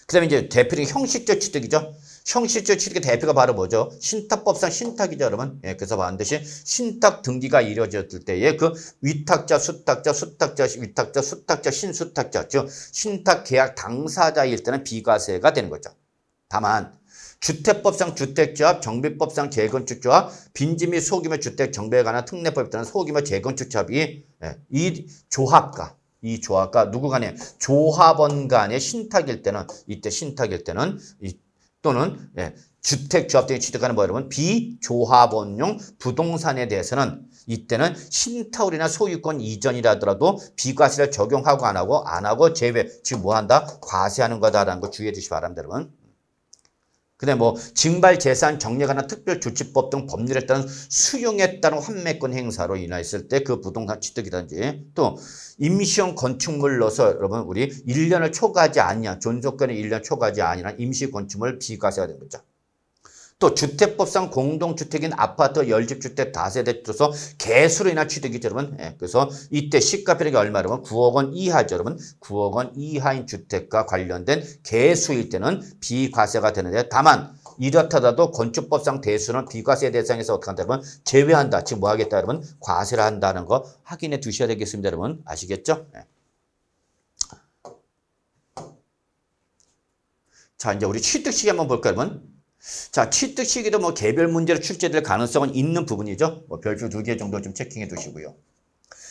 그 다음에 이제 대표적인 형식적 취득이죠. 형식적 취득의 대표가 바로 뭐죠? 신탁법상 신탁이죠, 여러분. 그래서 반드시 신탁 등기가 이루어졌을 때에 그 위탁자, 수탁자, 위탁자, 수탁자, 신수탁자, 즉 신탁 계약 당사자일 때는 비과세가 되는 거죠. 다만 주택법상 주택조합, 정비법상 재건축조합, 빈지 및 소규모 주택 정비에 관한 특례법에 따른 소규모 재건축조합이 이 조합과 누구 간에 조합원 간의 신탁일 때는 이때 신탁일 때는 또는 주택조합 등이 취득하는 뭐 여러분 비조합원용 부동산에 대해서는 이때는 신탁이나 소유권 이전이라더라도 비과세를 적용하고 안 하고 제외 지금 뭐 한다? 과세하는 거다라는 거 주의해 주시기 바랍니다, 여러분. 그다음에 뭐 징발 재산 정리에 관한 특별조치법 등 법률에 따른 수용에 따른 환매권 행사로 인하였을 때 그 부동산 취득이든지 또 임시형 건축물로서 여러분 우리 1년을 초과하지 아니한 존속권이 1년 초과하지 아니한 임시 건축물 비과세가 되는 거죠. 또 주택법상 공동주택인 아파트, 열집주택, 다세대로서 개수로 인한 취득이죠, 여러분. 그래서 이때 시가표력이 얼마 여러분? 9억 원 이하죠, 여러분. 9억 원 이하인 주택과 관련된 개수일 때는 비과세가 되는데 다만 이렇다라도 건축법상 대수는 비과세 대상에서 어떻게 한다, 여러분? 제외한다. 지금 뭐 하겠다, 여러분? 과세를 한다는 거 확인해 두셔야 되겠습니다, 여러분. 아시겠죠? 자, 이제 우리 취득 시기 한번 볼까요, 여러분? 자, 취득 시기도 뭐 개별 문제로 출제될 가능성은 있는 부분이죠. 뭐 별표 2개 정도 좀 체킹해 두시고요.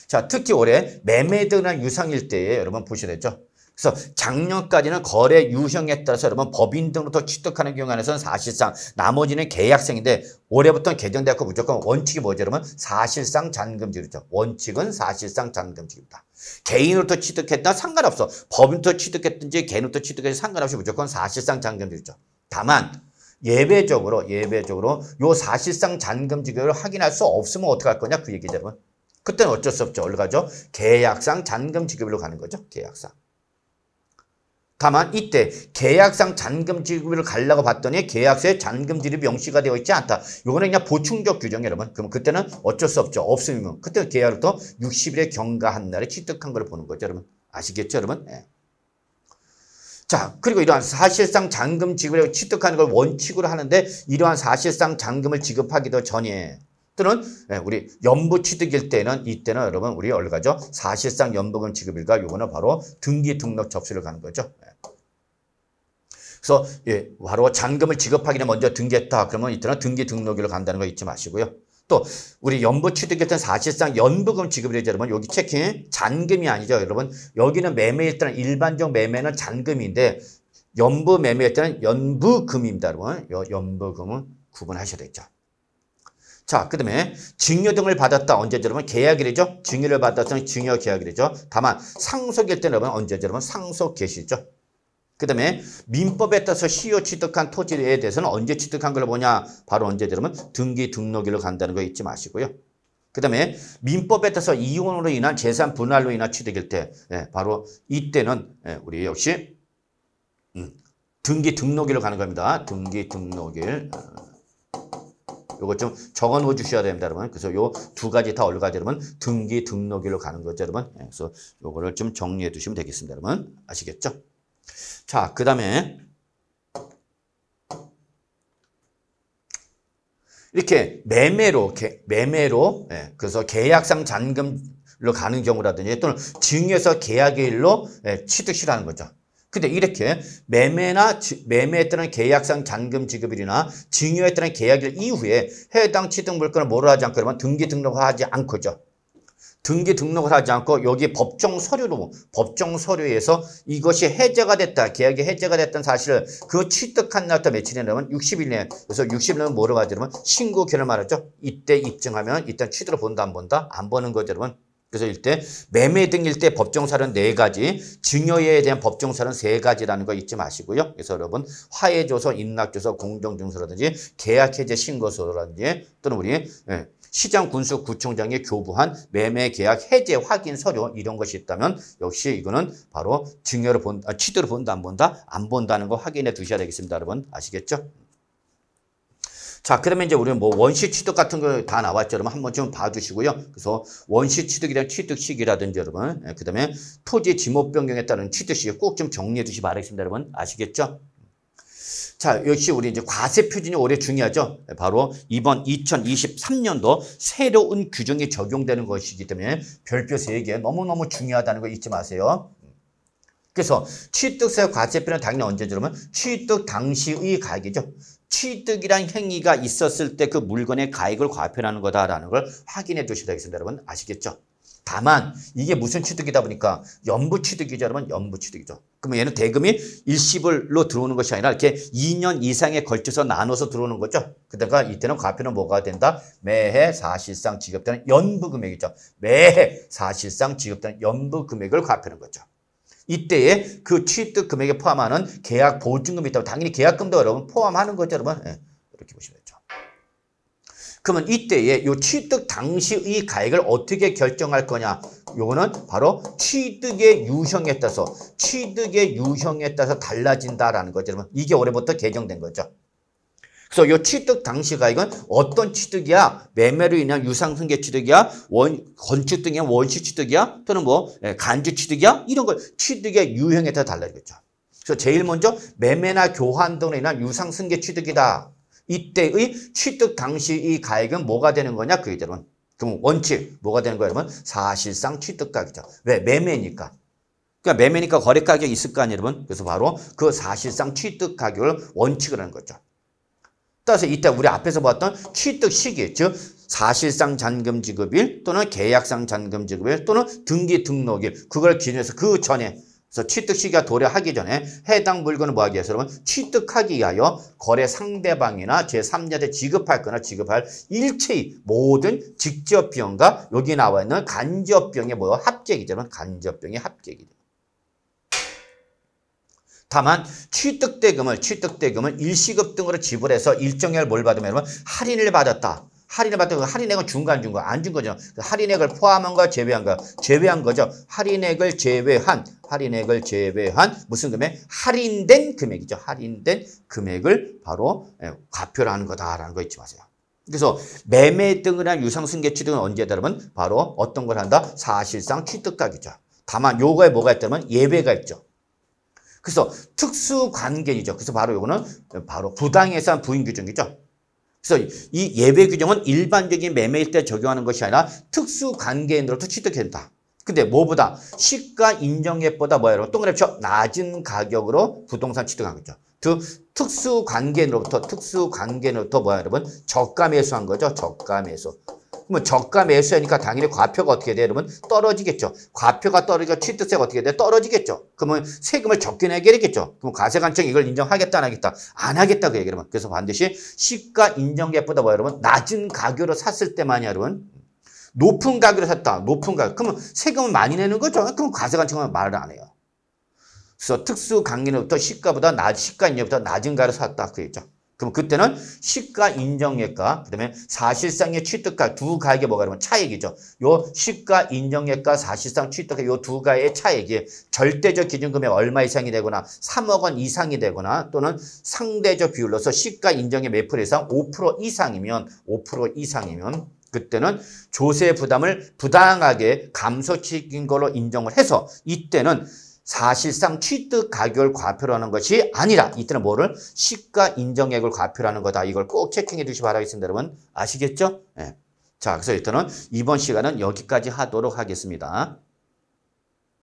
자, 특히 올해 매매 등이나 유상일 때에 여러분 보셔야 되죠. 그래서 작년까지는 거래 유형에 따라서 여러분 법인 등으로부터 취득하는 경우 안에서는 사실상 나머지는 계약성인데 올해부터는 개정되었고 무조건 원칙이 뭐죠, 여러분? 사실상 잔금지급이죠. 원칙은 사실상 잔금지급이다. 개인으로부터 취득했다 상관없어. 법인부터 취득했든지 개인으로부터 취득했든지 상관없이 무조건 사실상 잔금지급이죠. 다만 예외적으로 요 사실상 잔금지급을 확인할 수 없으면 어떻게 할 거냐 그 얘기죠, 여러분. 그때는 어쩔 수 없죠. 어디로 가죠? 계약상 잔금지급으로 가는 거죠. 계약상. 다만 이때 계약상 잔금 지급을 가려고 봤더니 계약서에 잔금 지급이 명시가 되어 있지 않다. 이거는 그냥 보충적 규정 여러분. 그럼 그때는 어쩔 수 없죠. 없으면 그때 계약부터 60일에 경과한 날에 취득한 걸 보는 거죠. 여러분. 아시겠죠 여러분? 네. 자, 그리고 이러한 사실상 잔금 지급을 취득하는 걸 원칙으로 하는데 이러한 사실상 잔금을 지급하기도 전에 또는 우리 연부 취득일 때는 이때는 여러분 우리 얼가죠? 사실상 연부금 지급일까? 요거는 바로 등기 등록 접수를 가는 거죠. 그래서 바로 잔금을 지급하기는 먼저 등기했다. 그러면 이때는 등기 등록일로 간다는 거 잊지 마시고요. 또 우리 연부 취득일 때는 사실상 연부금 지급을 해야죠. 여러분 여기 체킹 잔금이 아니죠. 여러분 여기는 매매일 때는 일반적 매매는 잔금인데 연부 매매일 때는 연부금입니다. 여러분 연부금은 구분하셔야 되죠. 자, 그 다음에 증여 등을 받았다. 언제죠, 여러분? 계약일이죠? 증여를 받았던 증여 계약일이죠. 다만 상속일 때는 여러분 언제죠, 여러분? 상속 개시죠. 그 다음에 민법에 따라서 시효 취득한 토지에 대해서는 언제 취득한 걸 보냐? 바로 언제죠, 여러분? 등기 등록일로 간다는 거 잊지 마시고요. 그 다음에 민법에 따라서 이혼으로 인한 재산 분할로 인한 취득일 때 바로 이때는 우리 역시 등기 등록일로 가는 겁니다. 등기 등록일. 요거 좀 적어 놓아 주셔야 됩니다, 여러분. 그래서 요 두 가지 다 얼가지 여러분 등기 등록일로 가는 거죠, 여러분. 그래서 요거를 좀 정리해 두시면 되겠습니다, 여러분. 아시겠죠? 자, 그다음에 이렇게 매매로 그래서 계약상 잔금으로 가는 경우라든지 또는 증여에서 계약일로 취득시라는 거죠. 근데 이렇게 매매에 따른 계약상 잔금 지급일이나 증여에 따른 계약일 이후에 해당 취득 물건을 뭐로 하지 않고 그러면 등기 등록하지 않고죠. 등기 등록을 하지 않고 여기 법정 서류에서 이것이 해제가 됐다. 계약이 해제가 됐다는 사실을 그 취득한 날부터 며칠이냐면 60일 내에. 그래서 60일 내에 뭐라고 하죠, 여러분? 신고 결을 말하죠. 이때 입증하면 일단 취득을 본다, 안 본다? 안 보는 거죠, 여러분. 그래서 이때 매매 등일 때 법정사는 4가지, 증여에 대한 법정사는 3가지라는 거 잊지 마시고요. 그래서 여러분 화해조서, 인락조서, 공정증서라든지 계약해제 신고서라든지 또는 우리 시장군수구청장이 교부한 매매계약 해제 확인 서류 이런 것이 있다면 역시 이거는 바로 증여를 취득을 본다, 안 본다? 안 본다는 거 확인해 두셔야 되겠습니다. 여러분 아시겠죠? 자, 그러면 이제 우리는 뭐 원시 취득 같은 거 다 나왔죠. 여러분 한번 좀 봐두시고요. 그래서 원시 취득이란 취득 시기라든지 여러분, 그 다음에 토지 지목 변경에 따른 취득 시기 꼭 좀 정리해 두시기 바라겠습니다. 여러분 아시겠죠? 자, 역시 우리 이제 과세 표준이 올해 중요하죠. 바로 이번 2023년도 새로운 규정이 적용되는 것이기 때문에 별표 3개 너무너무 중요하다는 거 잊지 마세요. 그래서 취득세 과세표는 당연히 언제죠? 그러면 취득 당시의 가액이죠. 취득이란 행위가 있었을 때 그 물건의 가액을 과표하는 거다라는 걸 확인해 두셔야 되겠습니다. 여러분 아시겠죠? 다만 이게 무슨 취득이다 보니까 연부 취득이죠, 여러분. 연부 취득이죠. 그러면 얘는 대금이 일시불로 들어오는 것이 아니라 이렇게 2년 이상에 걸쳐서 나눠서 들어오는 거죠. 그러니까 이때는 과표는 뭐가 된다? 매해 사실상 지급되는 연부 금액이죠. 매해 사실상 지급되는 연부 금액을 과표하는 거죠. 이때에 그 취득 금액에 포함하는 계약 보증금이 있다면 당연히 계약금도 여러분 포함하는 거죠, 여러분. 이렇게 보시면 되죠. 그러면 이때에 이 취득 당시의 가액을 어떻게 결정할 거냐? 요거는 바로 취득의 유형에 따라서 달라진다라는 거죠, 여러분. 이게 올해부터 개정된 거죠. 그래서 이 취득 당시 가액은 어떤 취득이야? 매매로 인한 유상승계 취득이야? 건축 등의 원시 취득이야? 또는 뭐 간주 취득이야? 이런 걸 취득의 유형에 따라 달라지겠죠. 그래서 제일 먼저 매매나 교환 등으로 인한 유상승계 취득이다. 이때의 취득 당시의 가액은 뭐가 되는 거냐? 그게 여러분. 그럼 원칙 뭐가 되는 거예요, 여러분? 사실상 취득 가격이죠. 왜? 매매니까. 그러니까 매매니까 거래 가격이 있을 거 아니에요, 여러분. 그래서 바로 그 사실상 취득 가격을 원칙을 하는 거죠. 따라서 이때 우리 앞에서 봤던 취득 시기, 즉 사실상 잔금 지급일 또는 계약상 잔금 지급일 또는 등기 등록일, 그걸 기준해서 그 전에 그래서 취득 시기가 도래하기 전에 해당 물건을 뭐하기 위해서 여러분 취득하기 위하여 거래 상대방이나 제3자한테 지급할 거나 지급할 일체의 모든 직접 비용과 여기 나와 있는 간접 비용의 뭐 합계이죠. 간접 비용의 합계이죠. 다만 취득대금을 일시급 등으로 지불해서 일정액을 뭘 받으면 여러분 할인을 받았다. 할인을 받던 그 할인액은 준 거 안 준 거? 안 준 거죠. 그 할인액을 포함한 거 제외한 거? 제외한 거죠. 할인액을 제외한 무슨 금액? 할인된 금액이죠. 할인된 금액을 바로 과표를 하는 거다라는 거 잊지 마세요. 그래서 매매 등을 한 유상승계 취득은 언제다 그러면 바로 어떤 걸 한다? 사실상 취득가격이죠. 다만 요거에 뭐가 있다면 예외가 있죠. 그래서 특수관계이죠. 그래서 바로 요거는 바로 부당예산 부인 규정이죠. 그래서 이 예외 규정은 일반적인 매매일 때 적용하는 것이 아니라 특수관계인으로부터 취득된다. 근데 뭐보다 시가 인정액보다 뭐야 여러분? 동그라미 쳐 낮은 가격으로 부동산 취득한 거죠. 특수관계인으로부터 뭐야 여러분? 저가 매수한 거죠. 저가 매수. 그러면 저가 매수하니까 당연히 과표가 어떻게 돼요 여러분? 떨어지겠죠. 과표가 떨어지니까 취득세가 어떻게 돼요? 떨어지겠죠. 그러면 세금을 적게 내게 되겠죠. 그럼 과세관청이 이걸 인정하겠다 안 하겠다? 안 하겠다 그 얘기를. 그래서 반드시 시가 인정액보다 뭐야 여러분? 낮은 가격으로 샀을 때만이 여러분. 높은 가격으로 샀다. 높은 가격. 그러면 세금을 많이 내는 거죠. 그럼 과세관청은 말을 안 해요. 그래서 특수관계인으로부터 시가 인정액보다 낮은 가격으로 샀다. 그랬죠. 그럼 그때는 시가 인정액과 그다음에 사실상의 취득가 두 가액이 뭐가 그러면 차액이죠. 요 시가 인정액과 사실상 취득가 요 두 가액의 차액이 절대적 기준금액 얼마 이상이 되거나 3억 원 이상이 되거나 또는 상대적 비율로서 시가 인정액 몇 프로 이상 5% 이상이면 그때는 조세 부담을 부당하게 감소시킨 걸로 인정을 해서 이때는 사실상 취득 가격을 과표로 하는 것이 아니라 이때는 뭐를? 시가 인정액을 과표로 하는 거다. 이걸 꼭 체킹해 두시기 바라겠습니다. 여러분 아시겠죠? 네. 자, 그래서 일단은 이번 시간은 여기까지 하도록 하겠습니다.